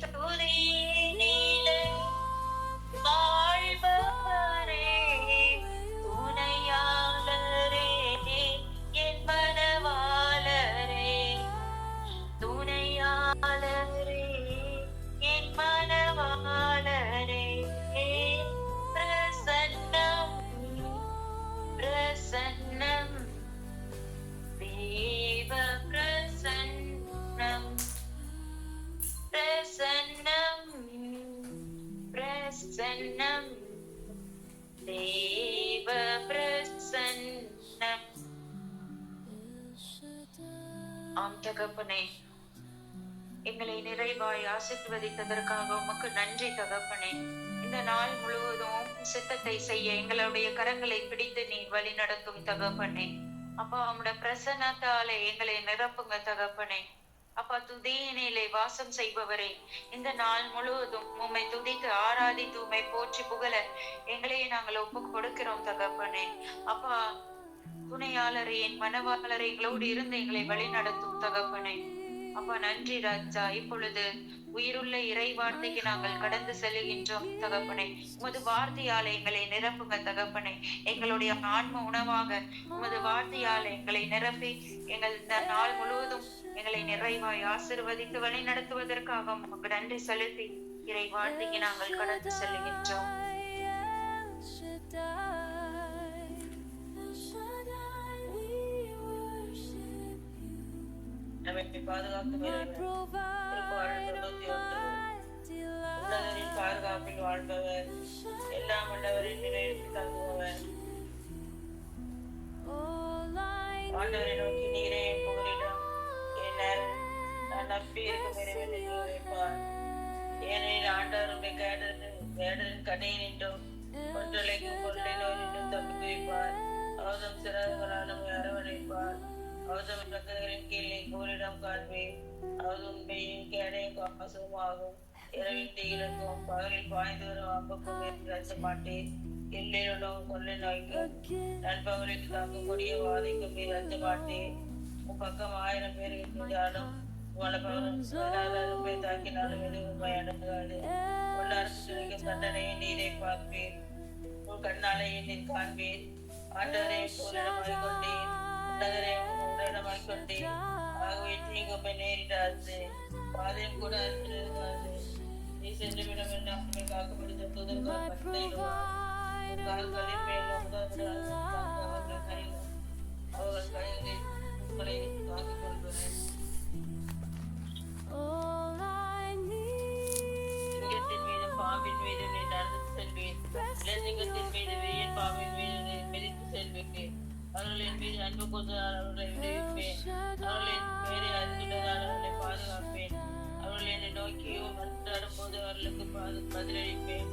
துதியினிலே வாழ்பவரே துணையாளரே என் மனவாளரே துணையாளரே என் மனவாளரே பிரசன்னம் பிரசன்னம் தேவ பிரசன்னம் பிரசன்னம் பிரசன்னம் தேவ பிரசன்னம். ஆம் தகப்பனே, எங்களை நிறைவாய் ஆசீர்வதித்ததற்காக உமக்கு நன்றி தகப்பனே. இந்த நாள் முழுவதும் சித்தத்தை செய்ய எங்களுடைய கரங்களை பிடித்து நீர் வழி நடத்தும் தகப்பனே. அப்பா, உம்முடைய பிரசன்னத்தாலே எங்களை நிரப்புங்க தகப்பனே. அப்பா, துதியினிலே வாசம் செய்பவரே, இந்த நாள் முழுவதும் உம்மை துதித்து ஆராதித்து உம்மை போற்றி புகழ எங்களையே நாங்கள் ஒப்பு கொடுக்கிறோம் தகப்பனே. அப்பா, துணையாளரை என் மனவாளரை எங்களோடு இருந்து எங்களை வழி நடத்தும் தகப்பனே. அப்பா, நன்றி ராஜா. இப்பொழுது உயிருள்ள இறை வார்த்தைக்கு நாங்கள் கடந்து செல்கின்றோம் தகப்பனே. உமது வார்த்தையால எங்களை நிரப்புங்க தகப்பனே. எங்களுடைய ஆன்ம உணவாக உமது வார்த்தையால எங்களை நிரப்பி எங்கள் இந்த நாள் முழுவதும் எங்களை நிறைவாய் ஆசீர்வதித்து வழி நடத்துவதற்காக உமக்கு நன்றி செலுத்தி இறை வார்த்தைக்கு நாங்கள் கடந்து செல்கின்றோம். நம்மை பாதுகாக்கும் உலகின் பாதுகாப்பில் வாழ்பவர், எல்லாம் உள்ளவரின் நிலையில் தங்குபவர். ஆண்டவரை நோக்கி நீரே புகலிடம் என் நான் நம்பி இருக்கும் இறைவனை வைப்பார். ஏனெனில் ஆண்டவர் உண்மை கேடலின் கடையை நின்றும் ஒன்றலைக்கும் பொருளை நோய் நின்றும் தப்பி வைப்பார். அவதம் சிறகுகளால் நம்மை அரவணைப்பார். அவதம் இறக்குகளின் கீழே புகலிடம் காண்பேன். அவது உண்மையின் கேடைய காசுமாகும். இரவில் தீயிலுக்கும் பகலில் பாய்ந்து வரும் அம்புக்கும் ரச்ச மாட்டேன். எல்லையுள்ளவும் கொள்ளை நோய்க்கும் நண்பகலுக்கு தாக்கக்கூடிய வாதைக்கும் நீ ரச்ச மாட்டேன். உன் பக்கம் 1000 பேர் இருந்தாலும் வளப்பவரும் பேர் தாக்கினாலும் எதுவும் அணுகாது. உள்ள அரசு கிடைக்கும் தண்டனையை நீரை பார்ப்பேன். உன் கண்ணாலே நீர் காண்பேன். ஆண்டவரை உன்னிடமாய் கொண்டேன். உன்னதரை உன்னிடமாய் கொண்டேன். ஆகவே தீங்குமை நேரிடாது. பாதையும் கூட அருகாது. நீ சென்று விடும் எல்லாம் காக்கப்படுத்த தூதர்கள் கால்களின் மேலும் அவர்கள் கைகளில் உங்களை தாக்கிக் கொள்கிறேன். அவர்களின் மீது அன்பு கூர்ந்ததால் அவர்களை விடுவிப்பேன். அவர்களின் பெயரை அறிந்துள்ளதால் அவர்களை பாதுகாப்பேன். அவர்கள் என்னை நோக்கி மன்றாடும் போது அவர்களுக்கு பதிலளிப்பேன்.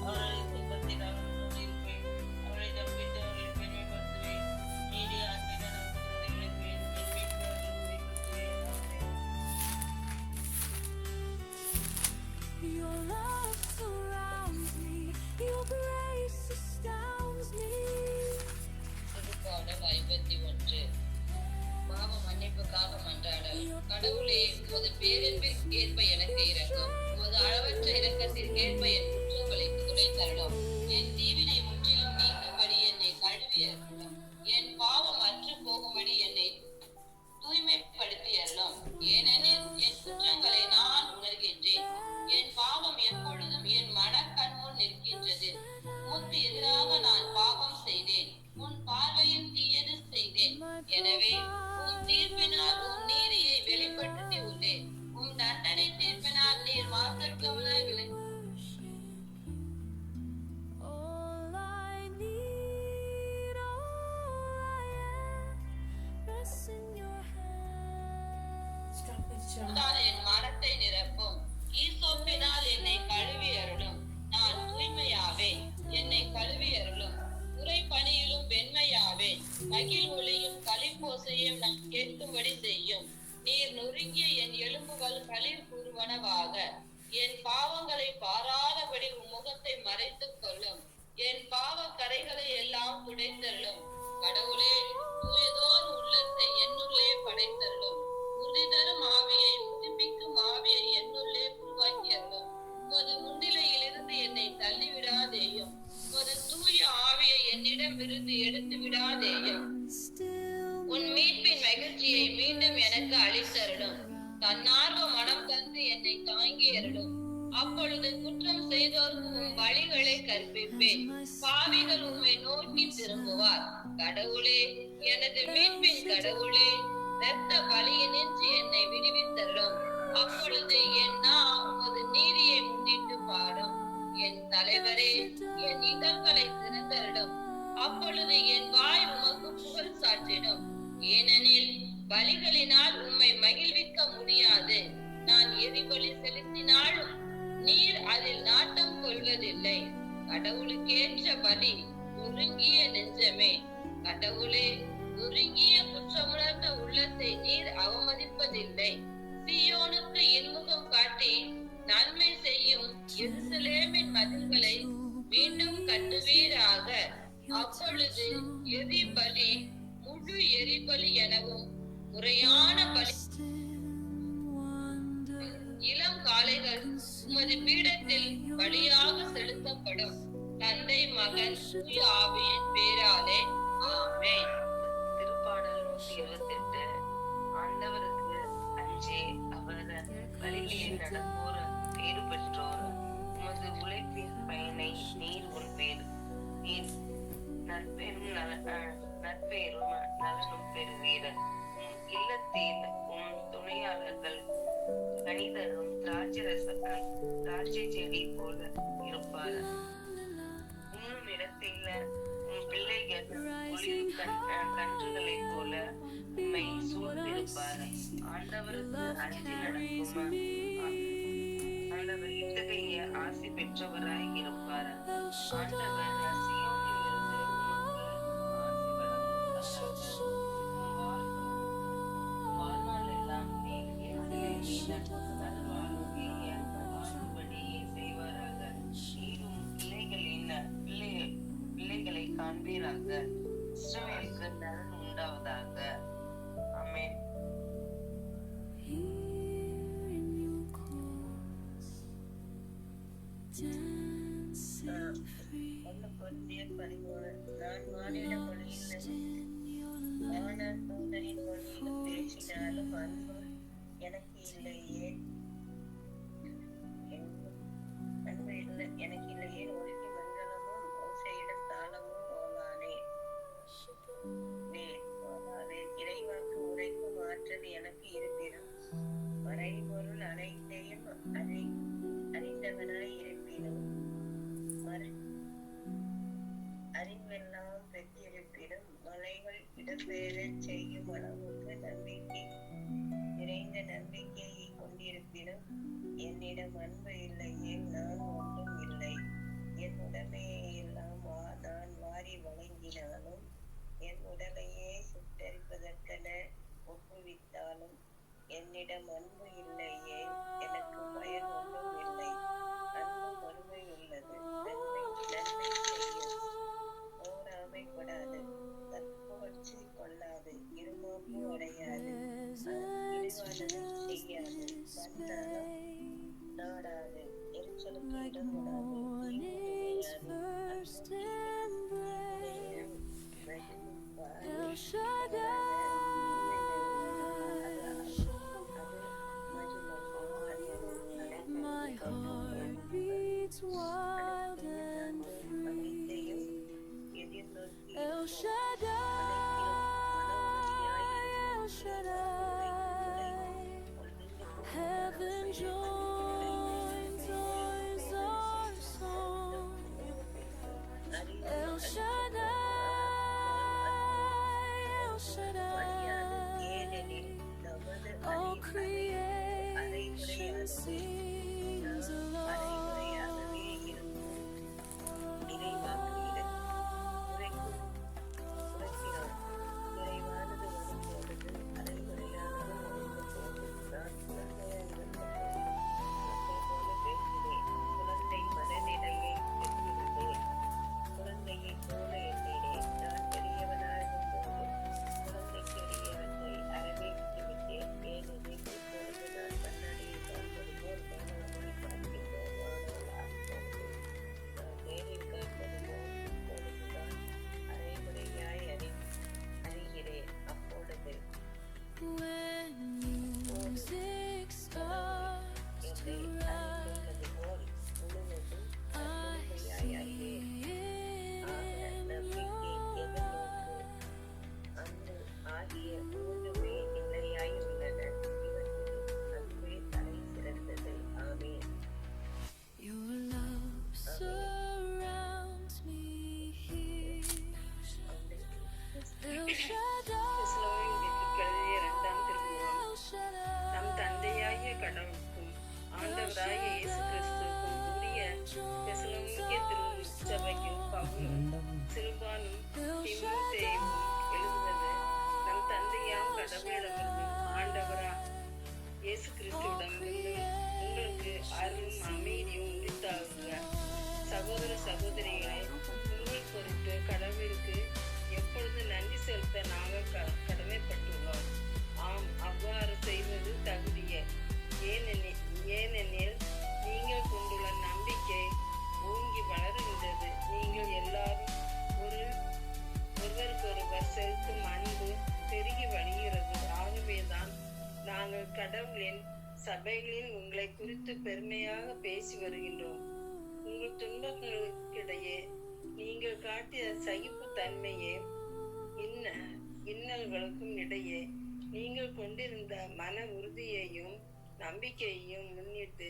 அவர்களின் துன்பத்தில் அவர்களுடன் இருப்பேன். அவர்களை தப்பித்து அவர்களை பெருமைப்படுத்துவேன். நீடிய அன்பினால் அவர்களை விடுவிப்பேன். என் மீட்பை அவர்களுக்கு வெளிப்படுத்துவேன். ஆமென். Your love surrounds me, your grace astounds me. திருப்பாடல் 51. பாவ மன்னிப்புக்காக மன்றாடல். கடவுளே, உமது பேரன்பிற்கு ஏற்ப எனக்கு இரங்கும். உமது அளவற்ற இரக்கத்திற்கு ஏற்ப என் குற்றங்களை துடைத்தருளும். என் தீவினை முற்றிலும் நீக்கும்படி என்னை கழுவி அருளும். என் பாவம் அற்று போகும்படி என்னை தூய்மைப்படுத்தி அருளும். ஏனெனில் என் குற்றங்களை நான் உணர்கின்றேன். என் பாவம் எப்பொழுதும் என் மனக்கண் முன் நிற்கின்றது. உமக்கு எதிராக நான் பாவம் செய்தேன். உன் பார்வையில் தீயது செய்தேன். எனவே உம் தீர்ப்பினால் உம் நீதியை வெளிப்படுத்தி உள்ளேன். உம் தண்டனை தீர்ப்பினால் நீர் மாசற்றவனாய் விளங்கி All I need, all I am, rests in your hands. என் மனத்தை நிரப்பும். ஈசோப்பினால் என்னை கழுவி அருளும். நான் தூய்மையாவேன். என்னை கழுவி அருளும். உரை பணியிலும் வெண்மையாவேன். மகிழ் ஒளியும் களிப்போசையும் நான் கேட்கும்படி செய்யும். நீர் நொறுங்கிய என் எலும்புகள் களிர் கூறுவனவாக. என் பாவங்களை பாராதபடி உம் முகத்தை மறைத்துக் கொள்ளும். என் பாவ கரைகளை எல்லாம் துடைத்தருளும். கடவுளே, தூயதோர் உள்ளத்தை என்னுள்ளே படைத்தருளும். உறுதி தரும் ஆவியை, புதுப்பிக்கும் ஆவியை என்னுள்ளே உருவாக்கியருளும். உமது முன்னிலையிலிருந்து என்னை தள்ளிவிடாதேயும். உமது தூய ஆவியை என்னிடமிருந்து எடுத்து விடாதேயும். உன் மீட்பின் மகிழ்ச்சியை மீண்டும் எனக்கு அளித்தருளும். தன்னார்வ மனம் தந்து என்னை தாங்கி அருளும். அப்பொழுது குற்றம் செய்தோர்க்கு உம் வழிகளை கற்பிப்பேன். பாவிகள் உம்மை நோக்கி திரும்புவார். கடவுளே, எனது மீட்பின் கடவுளே, இரத்த பலியினின்று என்னை விடுவித்தருளும். அப்பொழுது என் நாவு உமது நீதியை முன்னிட்டு பாடும். என் தலைவரே, என் இதழ்களை திறந்தருளும். அப்பொழுது என் வாய் உமக்கு புகழ் சாற்றிடும். ஏனெனில் பலிகளினால் உம்மை மகிழ்விக்க முடியாது. நான் எரிபலி செலுத்தினாலும் நீர் அதில் நாட்டம் கொள்வதில்லை. கடவுளுக்கேற்ற பலி நொறுங்கிய நெஞ்சமே. கடவுளே, நொறுங்கிய குற்றமுணர்ந்த உள்ளத்தை நீர் அவமதிப்பதில்லை. சீயோனுக்கு இன்முகம் காட்டி நன்மை செய்யும் எருசலேமின் மதில்களை மீண்டும் கட்டுவீராக. அப்பொழுது எரிபலி முழு எரிபலி எனவும் முறையான பலி இளம் காளைகள் உமது பீடத்தில் பலியாக செலுத்தப்படும். தந்தை, மகன், தூய ஆவியின் பேராலே ஆமென். திருப்பாடல் 128. ஆண்டவருக்கு அஞ்சே அவர் வழியிலே நடப்போர் பேறு பெற்றோர். உமது உழைப்பின் பயனை நீர் உண்பீர். நீர் நற்பேரும் நலனும் பெறுவீர். இல்லத்தில் உம் துணையாளர்கள் கணிதரும் திராட்சை செடி போல இருப்பார். உண்ணும் இடத்தில் உம் பிள்ளைகள் ஒளிர் கன்றுகளை போல உம்மை சூழ்ந்திருப்பார். ஆண்டவருக்கு அஞ்சி நடக்கும் ஆண்டவர் இத்தகைய ஆசி பெற்றவராய் இருப்பார். ஆண்டவர் சீயோனிலிருந்து உமக்கு ஆசி வழங்குவதாக. வாழ்நாள் எல்லாம் நீர் நல்வாழ்வுடைய ஆண்டுபடியே செய்வாராக. நீரும் பிள்ளைகளை காண்பீராக. இஸ்ரவேலுக்கு நலன் உண்டாவதாக. ஆமென். நான் மானிட மொழியிலும் ஆணர் தூதரின் மொழியிலும் பேசினாலும் அன்பு எனக்கு இல்லையே. எனக்கு இல்லையே. ஒழுங்கி மங்களமும் ஓசையிடம் தாளமும் ஓவானே. இறைவாக்கு உரைக்கும் ஆற்றல் எனக்கு இருப்பினும் மறைபொருள் அனைத்தையும் அறிந்தவனாய் இருப்பினும் அறிவெல்லாம் பெற்றிருப்பினும் மலைகள் இடம்பெயரச் செய்யும் அளவுக்கு நம்பிக்கை நிறைந்த நம்பிக்கையை கொண்டிருப்பினும் என்னிடம் அன்பு இல்லையே நான் ஒன்றும் இல்லை. என் உடமையை எல்லாம் நான் வாரி வழங்கினாலும் என் உடலையே சுட்டரிப்பதற்கென ஒப்புவித்தாலும் என்னிடம் அன்பு இல்லையே எனக்கு பயன் ஒன்றும் இல்லை. அன்பு பொறுமை உள்ளது, நன்மை செய்யும், ஓராமைப்படாது, தற்புகழ்ச்சி கொள்ளாது, இருமாப்பு அடையாது, இழிவானதை செய்யாது, தன்னலம் நாடாது, எரிச்சலுக்கு இடம் கொடாது, My heart beats wild and free. El Shaddai, El Shaddai, heaven joins our song. El Shaddai, El Shaddai, all creation sings along. When music starts to rise, I see it in your Your love surrounds me here. El Shaddai, El Shaddai, நம் தந்தையாகிய கடவுளுக்கும் ஆண்டவராகிய இயேசு கிறிஸ்துவுக்கும் உரிய Thessalonica திருச்சபைக்கும் பவுலும் சில்வானும் தீமோத்தேயுவும் எழுதுவது நம் தந்தையாம் கடவுளிடமிருந்தும் ஆண்டவரா இயேசு கிறிஸ்துவிடமிருந்தும் உங்களுக்கு அருளும் அமைதியும் உரித்தாகுக. சகோதர சகோதரிகளை, உங்கள் பொருட்டு கடவுளுக்கு எப்பொழுது நன்றி செலுத்த நாங்கள் கடமைப்பட்டுள்ளோம். ஆம், அவ்வாறு செய்வது தகுதியே. ஏனெனில் நீங்கள் கொண்டுள்ள நம்பிக்கை ஓங்கி வளருகின்றது. நீங்கள் எல்லாரும் ஒருவருக்கொருவர் செலுத்தும் அன்பு பெருகி வழிகிறது. ஆகவேதான் நாங்கள் கடவுளின் சபைகளில் உங்களை குறித்து பெருமையாக பேசி வருகின்றோம். உங்கள் துன்பங்களுக்கிடையே நீங்கள் காட்டிய சகிப்பு தன்மையே இன்னல்களுக்கும் இடையே நீங்கள் கொண்டிருந்த மன உறுதியையும் நம்பிக்கையையும் முன்னிட்டு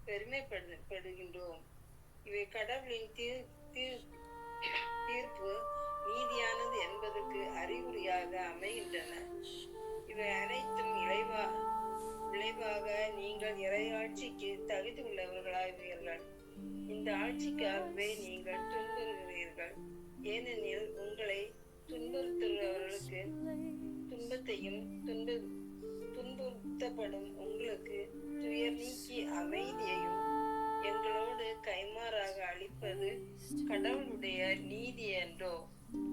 பெருமைப்படுகின்றோம். இவை கடவுளின் தீர்ப்பு நீதியானது என்பதற்கு அறிகுறியாக அமைகின்றன. இவை அனைத்தும் விளைவாக நீங்கள் இறையாட்சிக்கு தகுதி உள்ளவர்களாவீர்கள். இந்த ஆட்சிக்காகவே நீங்கள் துன்புறுகிறீர்கள். ஏனெனில் உங்களை துன்புறுத்துகிறவர்களுக்கு துன்பத்தையும் துன்புறுத்தப்படும் உங்களுக்கு துயர் நீக்கி அமைதியையும் எங்களோடு கைமாறாக அளிப்பது கடவுளுடைய நீதி என்றோ.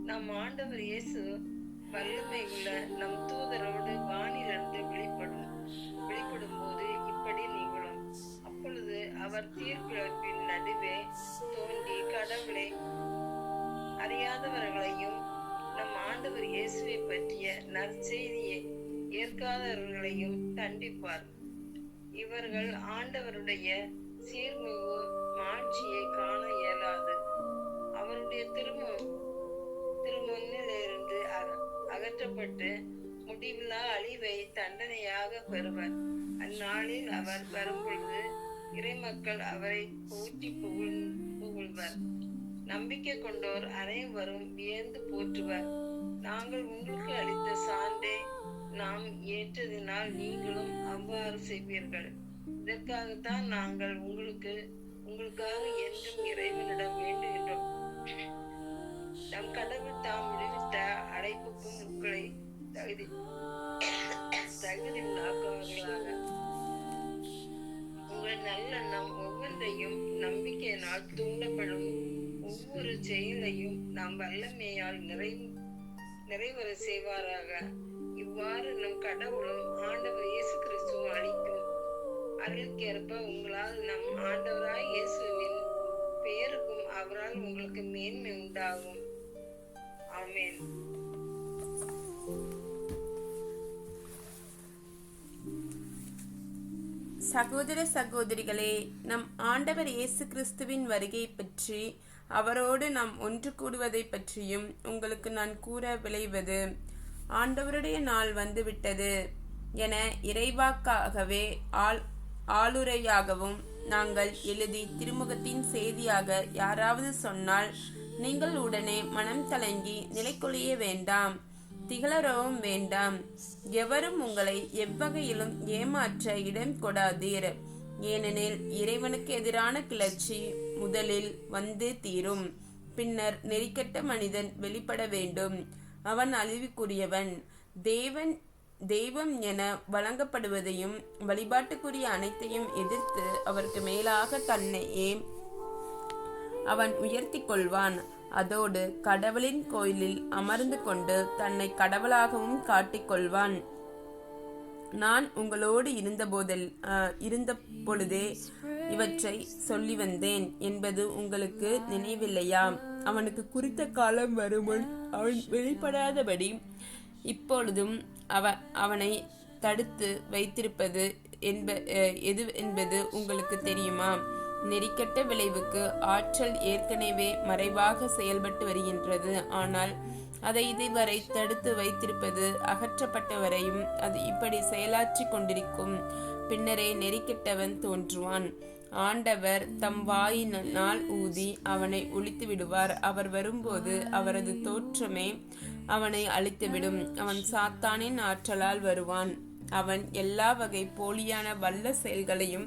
நம் ஆண்டவர் இயேசு வல்லமை உள்ள நம் தூதரோடு வானிலிருந்து வெளிப்படும் போது இப்படி நிகழும். அப்பொழுது அவர் தீர்ப்பிழப்பின் நடுவே தோன்றி கடவுளை அறியாதவர்களையும் நம் ஆண்டவர் இயேசுவை பற்றிய நற்செய்தியை ஏற்காதவர்களையும் தண்டிப்பார். இவர்கள் ஆண்டவருடைய சீர்மிகு மாட்சியை காண இயலாது. அவருடைய திருமுன்னிலிருந்து அகற்றப்பட்டு முடிவில்லா அழிவை தண்டனையாக பெறுவர். அந்நாளில் அவர் வரும்பொழுது இறைமக்கள் அவரை போற்றி புகழ்வர். நம்பிக்கை கொண்டோர் அனைவரும் வியந்து போற்றுவர். நாங்கள் உங்களுக்கு அளித்த சான்றை நாம் ஏற்றதினால் நீங்களும் அவ்வாறு செய்வீர்கள். இதற்காகத்தான் நாங்கள் உங்களுக்காக என்றும் இறைவனிடம் வேண்டுகின்றோம். நம் கடவுள் தாம் விடுவித்த அழைப்புக்கும் உங்களை தகுதியாக்குவார்களாக. உங்கள் நல்லெண்ணம் ஒவ்வொன்றையும் நம்பிக்கையினால் தூண்டப்படும் ஒவ்வொரு செயலையும் நாம் வல்லமையால் நிறைவேற செய்வாராக. இவ்வாறு நம் கடவுளும் ஆண்டவர் இயேசு கிறிஸ்துவும் அளிக்கும் அருளுக்கேற்ப உங்களால் நம் ஆண்டவராய் இயேசுவின் பெயருக்கும் அவரால் உங்களுக்கு மேன்மை உண்டாகும். ஆமென். சகோதர சகோதரிகளே, நம் ஆண்டவர் இயேசு கிறிஸ்துவின் வருகை பற்றி அவரோடு நாம் ஒன்று கூடுவதை பற்றியும் உங்களுக்கு நான் கூற விளைவது, ஆண்டவருடைய நாள் வந்துவிட்டது என இறைவாக்காகவே ஆளுரையாகவும் நாங்கள் எழுதி திருமுகத்தின் செய்தியாக யாராவது சொன்னால் நீங்கள் உடனே மனம் கலங்கி நிலைக்குலைய வேண்டாம், திகழறவும் வேண்டாம். எவரும் உங்களை எவ்வகையிலும் ஏமாற்ற இடம் கொடாதீர். ஏனெனில் இறைவனுக்கு எதிரான கிளர்ச்சி முதலில் வந்து தீரும். பின்னர் நெறிக்கட்ட மனிதன் வெளிப்பட வேண்டும். அவன் அழிவுக்குரியவன். தெய்வம் என வழங்கப்படுவதையும் வழிபாட்டுக்குரிய அனைத்தையும் எதிர்த்து அவருக்கு மேலாக தன்னையே அவன் உயர்த்தி கொள்வான். அதோடு கடவுளின் கோயிலில் அமர்ந்து கொண்டு தன்னை கடவுளாகவும் காட்டிக்கொள்வான். நான் உங்களோடு இருந்த பொழுதே இவற்றை சொல்லி வந்தேன் என்பது உங்களுக்கு நினைவில்லையா? அவனுக்கு குறித்த காலம் வருமுன் அவன் வெளிப்படாதபடி இப்பொழுதும் அவனை தடுத்து வைத்திருப்பது எது என்பது உங்களுக்கு தெரியுமா? நெறிக்கட்ட விளைவுக்கு ஆற்றல் ஏற்கனவே மறைவாக செயல்பட்டு வருகின்றது. ஆனால் அதை இதுவரை தடுத்து வைத்திருப்பது அகற்றப்பட்ட வரையும் அது இப்படி செயலாற்றி கொண்டிருக்கும். பின்னரே நெறிக்கெட்டவன் தோன்றுவான். ஆண்டவர் தம் வாயினால் ஊதி அவனை ஒழித்து விடுவார். அவர் வரும்போது அவரது தோற்றமே அவனை அழித்துவிடும். அவன் சாத்தானின் ஆற்றலால் வருவான். அவன் எல்லா வகை போலியான வல்ல செயல்களையும்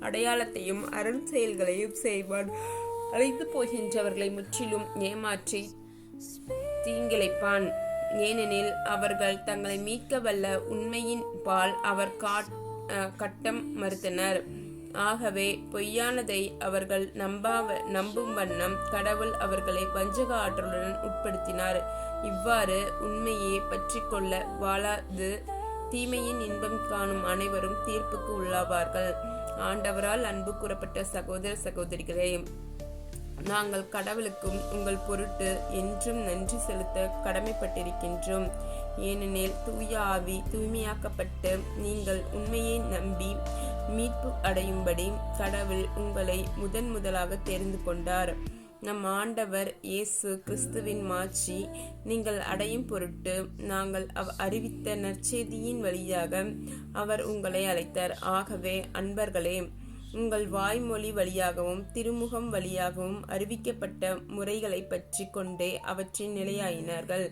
அடையாளத்தையும் அரண் செயல்களையும் செய்வான். அழைத்து போகின்றவர்களை முற்றிலும் ஏமாற்றி தீங்கிழைப்பான். ஏனெனில் அவர்கள் தங்களை மீட்க வல்ல உண்மையின் பால் அவர் கட்டம் மறுத்தனர். ஆகவே பொய்யானதை அவர்கள் நம்பும் வண்ணம் கடவுள் அவர்களை வஞ்சக ஆற்றலுடன் உட்படுத்தினார். இவ்வாறு உண்மையை பற்றி கொள்ள வாழாது தீமையின் இன்பம் காணும் அனைவரும் தீர்ப்புக்கு உள்ளாவார்கள். ஆண்டவரால் அன்பு கூறப்பட்ட சகோதர சகோதரிகளே, நாங்கள் கடவுளுக்கும் உங்கள் பொருட்டு என்றும் நன்றி செலுத்த கடமைப்பட்டிருக்கின்றோம். ஏனெனில் தூய ஆவி தூய்மையாக்கப்பட்டு நீங்கள் உண்மையை நம்பி மீட்பு அடையும்படி கடவுள் உங்களை முதலாக தெரிந்து கொண்டார். நம் ஆண்டவர் இயேசு கிறிஸ்துவின் மாட்சி நீங்கள் அடையும் பொருட்டு நாங்கள் அறிவித்த நற்செய்தியின் வழியாக அவர் உங்களை அழைத்தார். ஆகவே அன்பர்களே, உங்கள் வாய்மொழி வழியாகவும் திருமுகம் வழியாகவும் அறிவிக்கப்பட்ட முறைகளை பற்றி கொண்டே அவற்றின் நிலையாயினார்கள்.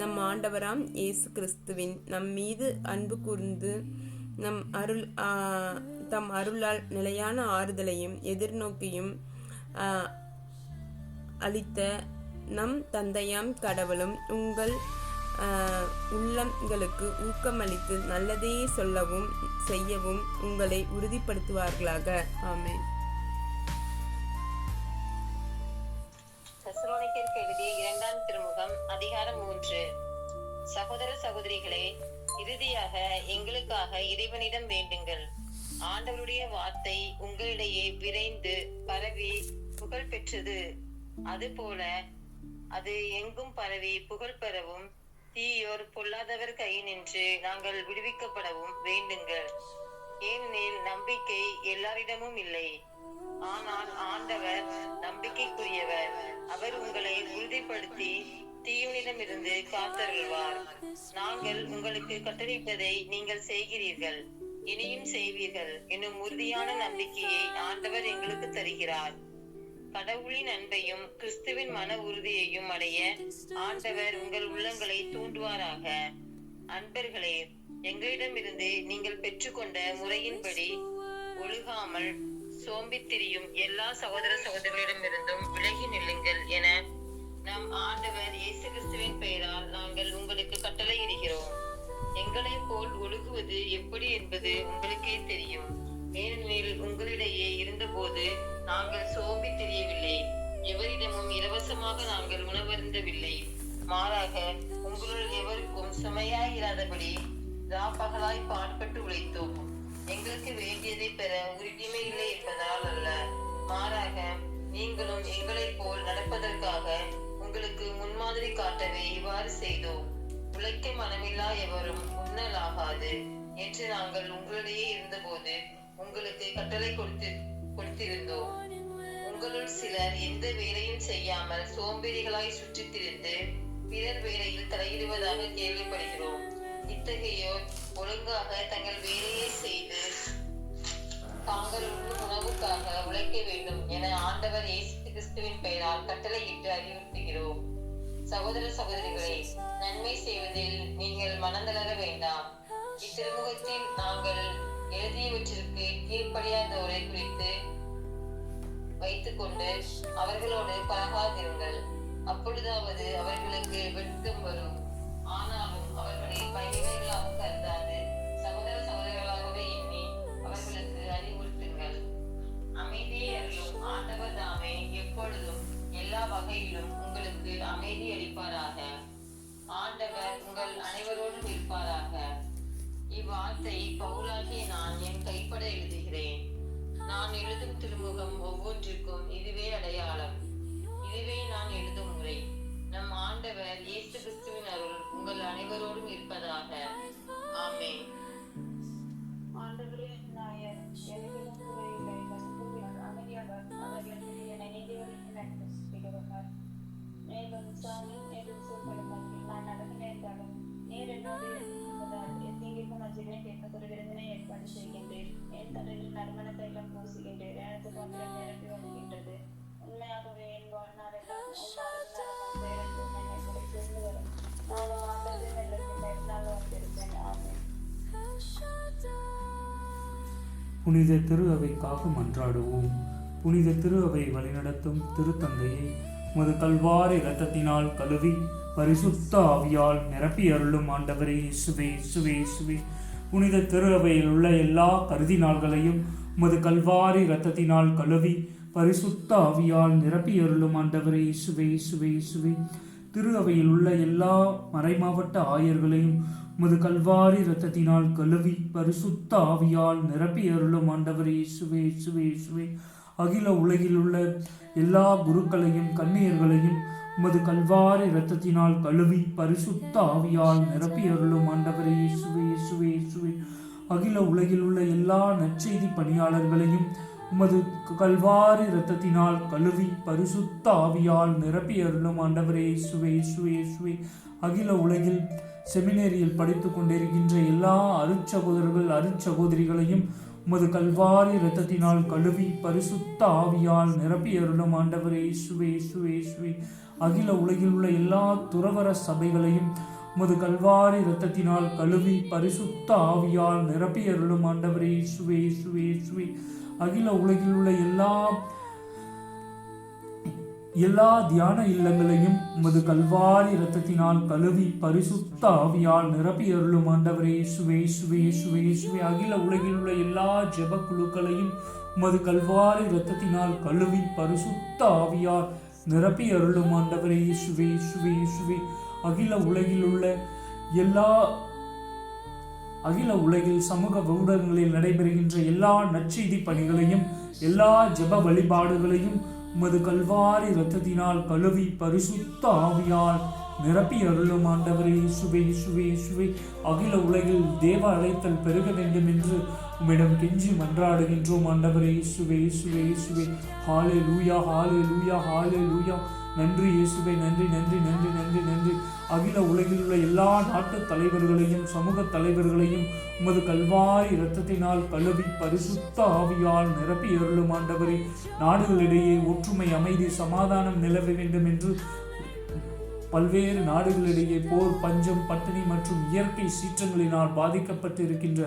நம் ஆண்டவராம் இயேசு கிறிஸ்துவின் நம் மீது அன்பு கூர்ந்து தம் அருளால் நிலையான ஆறுதலையும் எதிர்நோக்கியும் அளித்த நம் தந்தையாம் கடவுளும் உங்கள் உள்ளங்களுக்கு ஊக்கமளித்து நல்லதே சொல்லவும் செய்யவும் உங்களை உறுதிப்படுத்துவார்களாக. ஆமென். தெசலோனிக்கேயருக்கு எழுதிய 2ஆம் திருமுகம் அதிகாரம் 3. சகோதர சகோதரிகளே, இறுதியாக எங்களுக்காக இறைவனிடம் வேண்டுங்கள். ஆண்டவருடைய வார்த்தை உங்களிடையே விரைந்து பரவி புகழ் பெற்றது. அதுபோல அது எங்கும் பரவி புகழ் பெறவும் தீயோர் பொல்லாதவர் கையினின்று நாங்கள் விடுவிக்கப்படவும் வேண்டுங்கள். ஏனெனில் நம்பிக்கை எல்லாரிடமும் இல்லை. ஆனால் ஆண்டவர் நம்பிக்கைக்குரியவர். அவர் உங்களை உறுதிப்படுத்தி தீயோனிடமிருந்து காத்தருள்வார். நாங்கள் உங்களுக்கு கட்டளையிட்டதை நீங்கள் செய்கிறீர்கள், இனியும் செய்வீர்கள் என்னும் உறுதியான நம்பிக்கையை ஆண்டவர் எங்களுக்கு தருகிறார். கடவுளின் அன்பையும் கிறிஸ்துவின் மன உறுதியையும் அடைய ஆண்டவர் உங்கள் உள்ளங்களை தூண்டுவாராக. அன்பர்களே, எங்களிடமிருந்து நீங்கள் பெற்றுக்கொண்ட முறையின்படி ஒழுகாமல் சோம்பித் திரியும் எல்லா சகோதர சகோதரிகளிடமிருந்தும் விலகி நில்லுங்கள் என நம் ஆண்டவர் இயேசு கிறிஸ்துவின் பெயரால் நாங்கள் உங்களுக்கு கட்டளையிடுகிறோம். எங்களை போல் ஒழுகுவது எப்படி என்பது உங்களுக்கே தெரியும். ஏனெனில் உங்களிடையே இருந்தபோது நாங்கள் சோம்பி தெரியவில்லை, எவரிடமும் இலவசமாக நாங்கள் உணவருந்தவில்லை. மாறாக உங்களுள் எவருக்கும் சுமையாயிராதபடி ராப்பகலாய் பாடுபட்டு உழைத்தோம். எங்களுக்கு வேண்டியதை பெற உரிமை இல்லை என்பதால் அல்ல, மாறாக நீங்களும் எங்களை போல் நடப்பதற்காக உங்களுக்கு முன்மாதிரி காட்டவே இவ்வாறு செய்தோம். உழைக்க மனமில்லா எவரும் உண்ணலாகாது என்று நாங்கள் உங்களிடையே இருந்தபோது உங்களுக்கு கட்டளை கொடுத்திருந்தோம். உங்களுள் சிலர் எந்த வேலையும் செய்யாமல் சோம்பேறிகளாய் சுற்றித் திரிந்து பிறர் வேலையில் தலையிடுவதாக கேள்விப்படுகிறோம். இத்தகையோர் ஒழுங்காக தங்கள் வேலையை செய்து தாங்கள் உணவுக்காக உழைக்க வேண்டும் என ஆண்டவர் இயேசு கிறிஸ்துவின் பெயரால் கட்டளையிட்டு அறிவுறுத்துகிறோம். சகோதர சகோதரிகளே, நன்மை செய்வதில் நீங்கள் மனந்தளர வேண்டாம். இத்திருமுகத்தில் நாங்கள் எழுதியவற்றிற்கு கீழ்ப்படியாதோரை குறித்து வைத்துக் கொண்டு அவர்களோடு பழகாதிருங்கள். அப்பொழுதாவது அவர்களுக்கு வெட்கம் வரும். ஆனாலும் அவர்களை பகைவர்களாக கருதாது சகோதர சகோதரிகளாகவே எண்ணி அவர்களுக்கு அறிவுறுத்துங்கள். அமைதியை அருளும் ஆண்டவர் தாமே எப்பொழுதும் எல்லா வகையிலும் உங்களுக்கு அமைதி அளிப்பாராக. ஆண்டவர் உங்கள் அனைவரோடும் இருப்பாராக. இவ்வார்த்தை பவுலாகிய நான் என் கைப்பட எழுதுகிறேன். நான் எழுதும் திருமுகம் ஒவ்வொன்றிற்கும் இதுவே அடையாளம், இதுவே நான் எழுதும் முறை. நம் ஆண்டவர் இயேசு கிறிஸ்துவின் அருள் உங்கள் அனைவரோடும் இருப்பதாக. ஆமென். ஆண்டவரே நாயர், அமைதியாளர், அவர்கள் என்னை நீதிபதிகள் மேலும் சாமி நேரில் சூழ்நிலை நான் நடந்து நேர்ந்தாலும் நேர் என்னோடு இருப்பதால் எத்தீங்கிற்கும் அஞ்சினை கேட்க ஒரு விருந்தினை ஏற்பாடு செய்கின்றேன். என் தலையில் நறுமண தைலம் பூசுகின்றேன். எனக்கு பந்திரம் நிரம்பி வருகின்றது. உண்மையாகவே என் வாழ்நாளெல்லாம் என்னை குறைந்து வரும். நானும் ஆண்டது வெள்ளத்தின் நெருநாள் வந்திருப்பேன். ஆமென். புனித திரு அவைக்காக மன்றாடுவோம். புனித திரு அவை வழிநடத்தும் திருத்தந்தையை உமது கல்வாரி இரத்தத்தினால் கழுவி பரிசுத்த ஆவியால் நிரப்பி அருளும் ஆண்டவரே இயேசுவே இயேசுவே இயேசுவே. புனித திரு அவையில் உள்ள எல்லா கருதி நாள்களையும் உமது கல்வாரி இரத்தத்தினால் கழுவி பரிசுத்த ஆவியால் நிரப்பி அருளும் ஆண்டவரே இயேசுவே இயேசுவே இயேசுவே. திரு அவையில் உள்ள எல்லா மறைமாவட்ட ஆயர்களையும் உமது கல்வாரி இரத்தத்தினால் கழுவி பரிசுத்த ஆவியால் நிரப்பி அருளும் ஆண்டவரே இயேசுவே இயேசுவே இயேசுவே. அகில உலகில் உள்ள எல்லா குருக்களையும் கன்னியர்களையும் உமது கல்வாரி இரத்தத்தினால் கழுவி பரிசுத்த ஆவியால் நிரப்பி அருளும் ஆண்டவரே இயேசுவே இயேசுவே இயேசுவே. அகில உலகில் உள்ள எல்லா நற்செய்தி பணியாளர்களையும் உமது கல்வாரி இரத்தத்தினால் கழுவி பரிசுத்த ஆவியால் நிரப்பி அருளும் ஆண்டவரே இயேசுவே இயேசுவே இயேசுவே. அகில உலகில் செமினேரியில் படித்துக் கொண்டிருக்கின்ற எல்லா அருட்சகோதரர்கள் அருட்சகோதரிகளையும் உமது கல்வாரி இரத்தத்தினால் கழுவி பரிசுத்த ஆவியால் நிரப்பி அருளும் ஆண்டவரே இயேசுவே இயேசுவே இயேசுவே. அகில உலகில் உள்ள எல்லா துறவர சபைகளையும் உமது கல்வாரி இரத்தத்தினால் கழுவி பரிசுத்த ஆவியால் நிரப்பி அருளும் ஆண்டவரே இயேசுவே இயேசுவே இயேசுவே. அகில உலகில் உள்ள எல்லா தியான இல்லங்களையும் உமது கல்வாரி இரத்தத்தினால் கழுவி பரிசுத்த ஆவியால் நிரப்பி அருளும் ஆண்டவரே இயேசுவே இயேசுவே இயேசுவே இயேசுவே. அகில உலகில் உள்ள எல்லா ஜெப குழுக்களையும் உமது கல்வாரி இரத்தத்தினால் கழுவி பரிசுத்த ஆவியால் நிரப்பி அருளும் ஆண்டவரே இயேசுவே இயேசுவே இயேசுவே. அகில உலகில் சமூக ஊடகங்களில் நடைபெறுகின்ற எல்லா நற்செய்தி பணிகளையும் எல்லா ஜெப வழிபாடுகளையும் உமது கல்வாரி இரத்தத்தினால் கழுவி பரிசுத்த ஆவியால் நிரப்பி அருளும் ஆண்டவரே இயேசுவே இயேசுவே இயேசுவே. அகில உலகில் தேவ அழைத்தல் பெருக வேண்டும் என்று உம்மிடம் கெஞ்சி மன்றாடுகின்றோம் ஆண்டவரே இயேசுவே இயேசுவே இயேசுவே. ஹalleluya ஹalleluya ஹalleluya. நன்றி இயேசுவே, நன்றி நன்றி நன்றி நன்றி நன்றி. அகில உலகில் உள்ள எல்லா நாட்டு தலைவர்களையும் சமூக தலைவர்களையும் உமது கல்வாரி இரத்தத்தினால் கழுவி பரிசுத்த ஆவியால் நிரப்பி அருளும் ஆண்டவரே. நாடுகளிடையே ஒற்றுமை, அமைதி, சமாதானம் நிலவ வேண்டும் என்று பல்வேறு நாடுகளிடையே போர், பஞ்சம், பட்டினி மற்றும் இயற்கை சீற்றங்களினால் பாதிக்கப்பட்டு இருக்கின்ற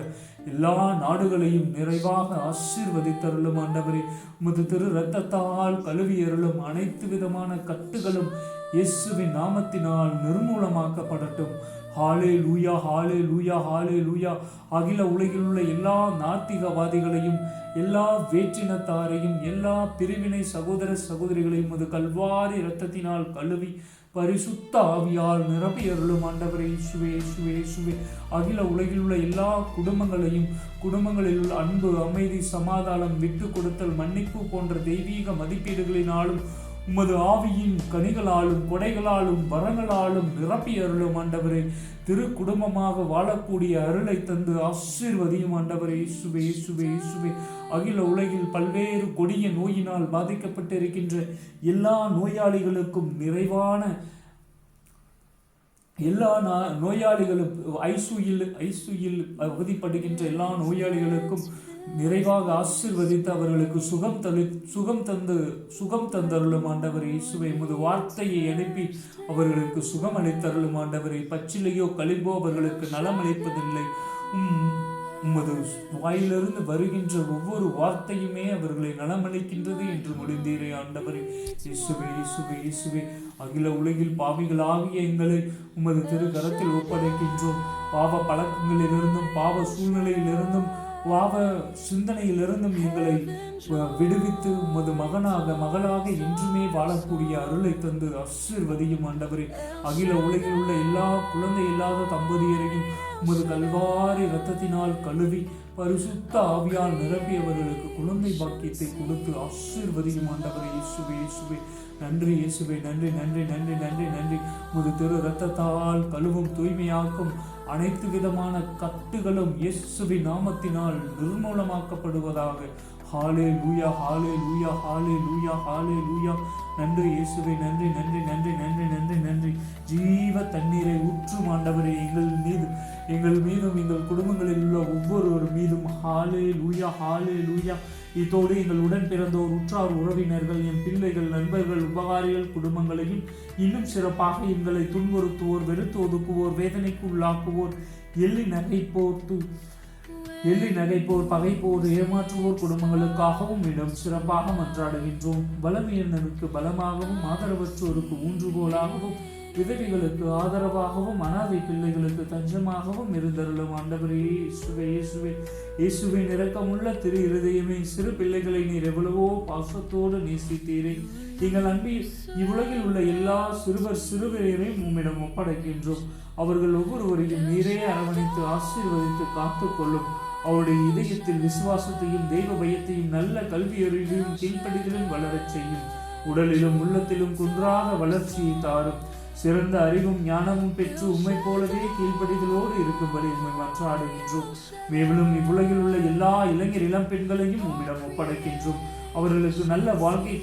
எல்லா நாடுகளையும் நிறைவாக ஆசீர்வதித்தருளும் ஆண்டவரே. உமது திரு இரத்தத்தால் கழுவி அருளும் அனைத்து விதமான கட்டுகளும் இயேசுவின் நாமத்தினால் நிர்மூலமாக்கப்படட்டும். ஹாலே லூயா, ஹாலே லூயா, ஹாலே லூயா. அகில உலகில் உள்ள எல்லா நாத்திகவாதிகளையும், எல்லா வேற்றினத்தாரையும், எல்லா பிரிவினை சகோதர சகோதரிகளையும் அது கல்வாரி இரத்தத்தினால் கழுவி பரிசுத்த ஆவியால் நிரப்பி அருளும் ஆண்டவரே. இயேசுவே, இயேசுவே, இயேசுவே. அகில உலகில் உள்ள எல்லா குடும்பங்களையும், குடும்பங்களில் உள்ள அன்பு, அமைதி, சமாதானம், விட்டு கொடுத்தல், மன்னிப்பு போன்ற தெய்வீக மதிப்பீடுகளினாலும் உமது ஆவியின் கனிகளாலும் கொடைகளாலும் வரங்களாலும் நிரப்பி அருளும் ஆண்டவரே. திரு குடும்பமாக வாழக்கூடிய அருளை தந்து ஆசீர்வதியும் ஆண்டவரே. இயேசுவே, இயேசுவே, இயேசுவே. அகில உலகில் பல்வேறு கொடிய நோயினால் பாதிக்கப்பட்டிருக்கின்ற எல்லா நோயாளிகளுக்கும் நிறைவான எல்லா நோயாளிகளும் ஐசியூயில் அவதிப்படுகின்ற எல்லா நோயாளிகளுக்கும் நிறைவாக ஆசீர்வதித்து அவர்களுக்கு சுகம் தந்தருளும் ஆண்டவரே. இயேசுவே, உமது வார்த்தையை அனுப்பி அவர்களுக்கு சுகம் அளித்தருளும் ஆண்டவரே. பச்சிலையோ களிம்போ அவர்களுக்கு நலம் அளிப்பதில்லை. உமது வாயிலிருந்து வருகின்ற ஒவ்வொரு வார்த்தையுமே அவர்களை நலமளிக்கின்றது என்று முடிந்தீரே ஆண்டவரே. இயேசுவே, இயேசுவே, இயேசுவே. அகில உலகில் பாவிகளாகிய எங்களை உமது திரு கரத்தில் ஒப்படைக்கின்றோம். பாவ பழக்கங்களிலிருந்தும், பாவ சூழ்நிலையிலிருந்தும், பாவ சிந்தனையிலிருந்தும் எங்களை விடுவித்து உமது மகளாக என்றுமே வாழக்கூடிய அருளை தந்து ஆசீர்வதியும் ஆண்டவரே. அகில உலகில் உள்ள எல்லா குழந்தை இல்லாத தம்பதியரையும் உமது கல்வாரி இரத்தத்தினால் கழுவி பரிசுத்த ஆவியால் நிரப்பி அவர்களுக்கு குழந்தை பாக்கியத்தை கொடுத்து ஆசீர்வதியும் ஆண்டவரே. இயேசுவே, இயேசுவே. நன்றி இயேசுவே, நன்றி நன்றி நன்றி நன்றி நன்றி. உமது திரு இரத்தத்தால் கழுவும் தூய்மையாக்கும் அனைத்து விதமான கட்டுகளும் இயேசுவின் நாமத்தினால் நிர்மூலமாக்கப்படுவதாக. ஹாலே லூயா, ஹாலே லூயா, ஹாலே லூயா, ஹாலே லூயா. நன்றி இயேசுவே, நன்றி நன்றி நன்றி நன்றி நன்றி நன்றி. ஜீவ தண்ணீரை ஊற்றும் ஆண்டவரே எங்கள் மீதும் எங்கள் குடும்பங்களில் உள்ள ஒவ்வொருவர் மீதும். ஹாலே லூயா, ஹாலே லூயா. இதோடு எங்கள் உடன் பிறந்தோர், உற்றார் உறவினர்கள், என் பிள்ளைகள், நண்பர்கள், உபகாரிகள் குடும்பங்களையும் இன்னும் சிறப்பாக எங்களை துன்புறுத்துவோர், வெறுத்து ஒதுக்குவோர், வேதனைக்கு உள்ளாக்குவோர், எள்ளி நகைப்போர், பகைப்போர், ஏமாற்றுவோர் குடும்பங்களுக்காகவும் இடம் சிறப்பாக மன்றாடுகின்றோம். பலவீனருக்கு பலமாகவும், ஆதரவற்றோருக்கு ஊன்றுகோலாகவும், விதவிகளுக்கு ஆதரவாகவும், அனாதை பிள்ளைகளுக்கு தஞ்சமாகவும் இருந்தருளும் ஆண்டவரே. இயேசுவே, இயேசுவே, இயேசுவே. இரக்கமுள்ள திரு இருதயமே, சிறு பிள்ளைகளை நீர் எவ்வளவோ பாசத்தோடு நேசித்தீரே. எங்கள் அன்பில் இவ்வுலகில் உள்ள எல்லா சிறுவரையும் உம்மிடம் ஒப்படைக்கின்றோம். அவர்கள் ஒவ்வொருவரையும் நீரே அரவணைத்து ஆசீர்வதித்து காத்துக்கொள்ளும். அவருடைய இதயத்தில் விசுவாசத்தையும், தெய்வ பயத்தையும், நல்ல கல்வியறிவையும், கீழ்ப்படிதலும் வளரச் செய்யும். உடலிலும் உள்ளத்திலும் குன்றாத வளர்ச்சியை தாரும். சிறந்த அறிவும் ஞானமும் பெற்று உம்மை போலவே கீழ்ப்படிதலோடு இருக்கும்படி உம்மை மன்றாடுகின்றோம். மேலும் இவ்வுலகில் உள்ள எல்லா இளைஞர் இளம் பெண்களையும் உம்மிடம் ஒப்படைக்கின்றோம். அவர்களுக்கு நல்ல வாழ்க்கை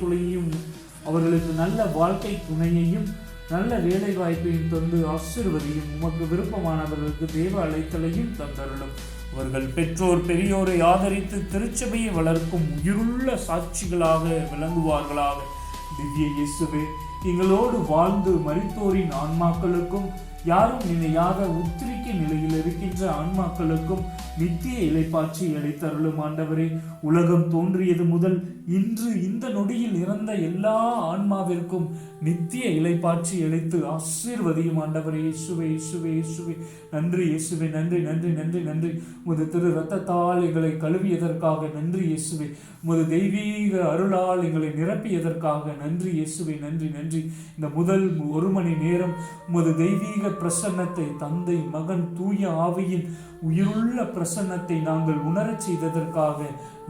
துணையையும் நல்ல வேலை வாய்ப்பையும் தந்து ஆசீர்வதியும். உமக்கு விருப்பமானவர்களுக்கு தேவ அழைத்தலையும் தந்தருளும். அவர்கள் பெற்றோர் பெரியோரை ஆதரித்து திருச்சபையை வளர்க்கும் உயிருள்ள சாட்சிகளாக விளங்குவார்களாக. திவ்ய இயேசுவே, எங்களோடு வாழ்ந்து மரித்தோரின் ஆன்மாக்களுக்கும், யாரும் நினையாத உத்திரிக்க நிலையில் இருக்கின்ற ஆன்மாக்களுக்கும் நித்திய இளைப்பாட்சி அளித்தருளும் ஆண்டவரே. உலகம் தோன்றியது முதல் இன்று இந்த நொடியில் இறந்த எல்லா ஆன்மாவிற்கும் நித்திய இளைப்பாட்சி அளித்து ஆசீர்வதியும் ஆண்டவரே. இயேசுவே, இயேசுவே, இயேசுவே. நன்றி இயேசுவே, நன்றி நன்றி நன்றி நன்றி. உமது திரு இரத்தத்தால் எங்களை கழுவியதற்காக நன்றி இயேசுவே. உமது தெய்வீக அருளால் எங்களை நிரப்பியதற்காக நன்றி இயேசுவே, நன்றி நன்றி. இந்த முதல் 1 மணி நேரம் உமது தெய்வீக பிரசன்னத்தை, தந்தை, மகன், தூய ஆவியின் உயிருள்ள பிரசன்னத்தை நாங்கள் உணரச் செய்ததற்காக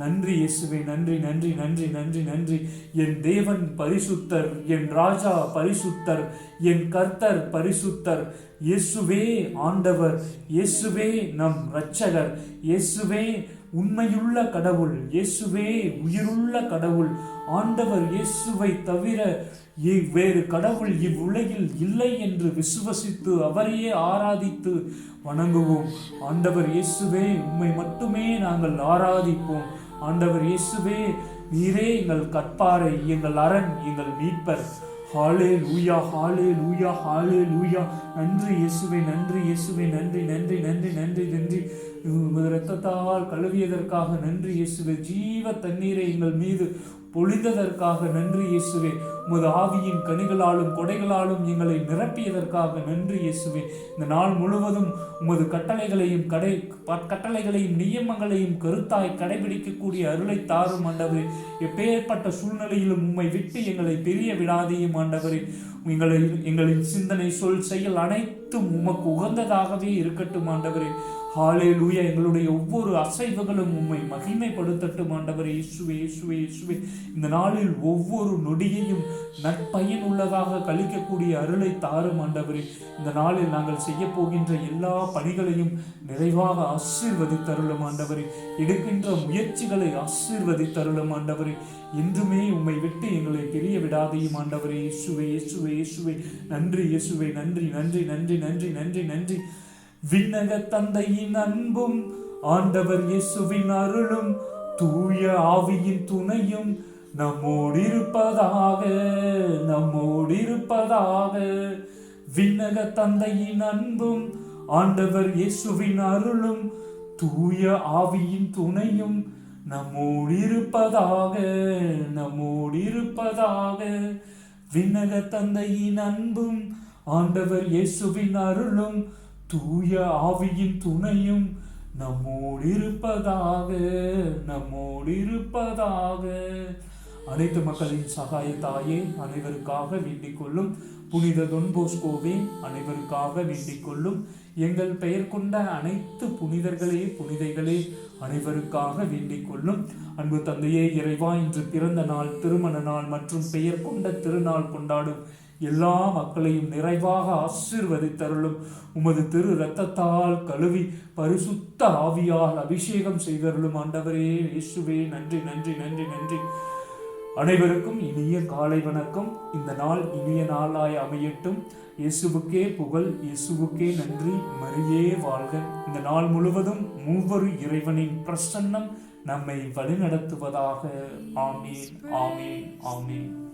நன்றி இயேசுவே, நன்றி நன்றி நன்றி நன்றி நன்றி. என் தேவன் பரிசுத்தர், என் ராஜா பரிசுத்தர், என் கர்த்தர் பரிசுத்தர். இயேசுவே ஆண்டவர், இயேசுவே நம் இரட்சகர், இயேசுவே உண்மையுள்ள கடவுள் இயேசுவே, உயிருள்ள கடவுள் ஆண்டவர் இயேசுவை தவிர வேறு கடவுள் இவ்வுலகில் இல்லை என்று விசுவசித்து அவரையே ஆராதித்து வணங்குவோம். ஆண்டவர் இயேசுவே, உம்மை மட்டுமே நாங்கள் ஆராதிப்போம். ஆண்டவர் இயேசுவே, நீரே எங்கள் கற்பாரை, எங்கள் அரண், எங்கள் மீட்பர். ஹalleluya, ஹalleluya, ஹalleluya. நன்றி இயேசுவே, நன்றி இயேசுவே, நன்றி நன்றி நன்றி நன்றி நன்றி. இரத்தத்தால் கழுவியதற்காக நன்றி இயேசுவே. ஜீவ தண்ணீரை எங்கள் மீது பொழிந்ததற்காக நன்றி இயேசுவே. உமது ஆவியின் கனிகளாலும் கொடைகளாலும் எங்களை நிரப்பியதற்காக நன்றி இயேசுவே. இந்த நாள் முழுவதும் உமது கட்டளைகளையும் நியமங்களையும் கருத்தாய் கடைபிடிக்கக்கூடிய அருளை தாரும் ஆண்டவரே. எப்பேற்பட்ட சூழ்நிலையிலும் உம்மை விட்டு எங்களை பிரிய விடாதேயும் ஆண்டவரே. எங்களின் சிந்தனை, சொல், செயல் அனைத்தும் உமக்கு உகந்ததாகவே இருக்கட்டும் ஆண்டவரே. ஹalleluya. எங்களுடைய ஒவ்வொரு அசைவுகளும் உம்மை மகிமைப்படுத்தட்டும் ஆண்டவரே. இயேசுவே, இயேசுவே, இயேசுவே. இந்த நாளில் ஒவ்வொரு நொடியையும் நற்பயன் உள்ளதாக கழிக்கக்கூடிய அருளை தாரும் ஆண்டவரே. இந்த நாளில் நாங்கள் செய்ய போகின்ற எல்லா பணிகளையும் நிறைவாக ஆசீர்வதித்தருளும் ஆண்டவரே. எடுக்கின்ற முயற்சிகளை ஆசீர்வதித்தருளும் ஆண்டவரே. என்றுமே உம்மை விட்டு எங்களை பிரிய விடாதையும் ஆண்டவரே. இயேசுவே, இயேசுவே, இயேசுவே. நன்றி இயேசுவே, நன்றி நன்றி நன்றி நன்றி நன்றி நன்றி. விண்ணக தந்தையின் அன்பும் ஆண்டவர் இயேசுவின் அருளும் தூய ஆவியின் துணையும் நம்மோடிருப்பதாக, நம்மோடிருப்பதாக. விண்ணக தந்தையின் அன்பும் ஆண்டவர் இயேசுவின் அருளும் தூய ஆவியின் துணையும் நம்மோடிருப்பதாக, நம்மோடிருப்பதாக. விண்ணக தந்தையின் அன்பும் ஆண்டவர் இயேசுவின் அருளும் தூய ஆவியின் துணையும் நம்மோடு இருப்பதாக, நம்மோடு இருப்பதாக. அனைத்து மக்களின் சகாய தாயே, அனைவருக்காக வேண்டிக் கொள்ளும். புனித தொன் போஸ்கோவே, அனைவருக்காக வேண்டிக் கொள்ளும். எங்கள் பெயர் கொண்ட அனைத்து புனிதர்களே, புனிதைகளே, அனைவருக்காக வேண்டிக் கொள்ளும். அன்பு தந்தையே, இறைவா, இன்று பிறந்த நாள், திருமண நாள் மற்றும் பெயர் கொண்ட திருநாள் கொண்டாடும் எல்லா மக்களையும் நிறைவாக ஆசீர்வதித்தருளும். உமது திரு இரத்தத்தால் கழுவி பரிசுத்த ஆவியால் அபிஷேகம் செய்தருளும் ஆண்டவரே. இயேசுவே, நன்றி நன்றி நன்றி நன்றி. அனைவருக்கும் இனிய காலை வணக்கம். இந்த நாள் இனிய நாளாய் அமையட்டும். இயேசுவுக்கே புகழ், இயேசுவுக்கே நன்றி, மரியே வாழ்க. இந்த நாள் முழுவதும் மூவரு இறைவனின் பிரசன்னம் நம்மை வழிநடத்துவதாக. ஆமீன், ஆமீன், ஆமீன்.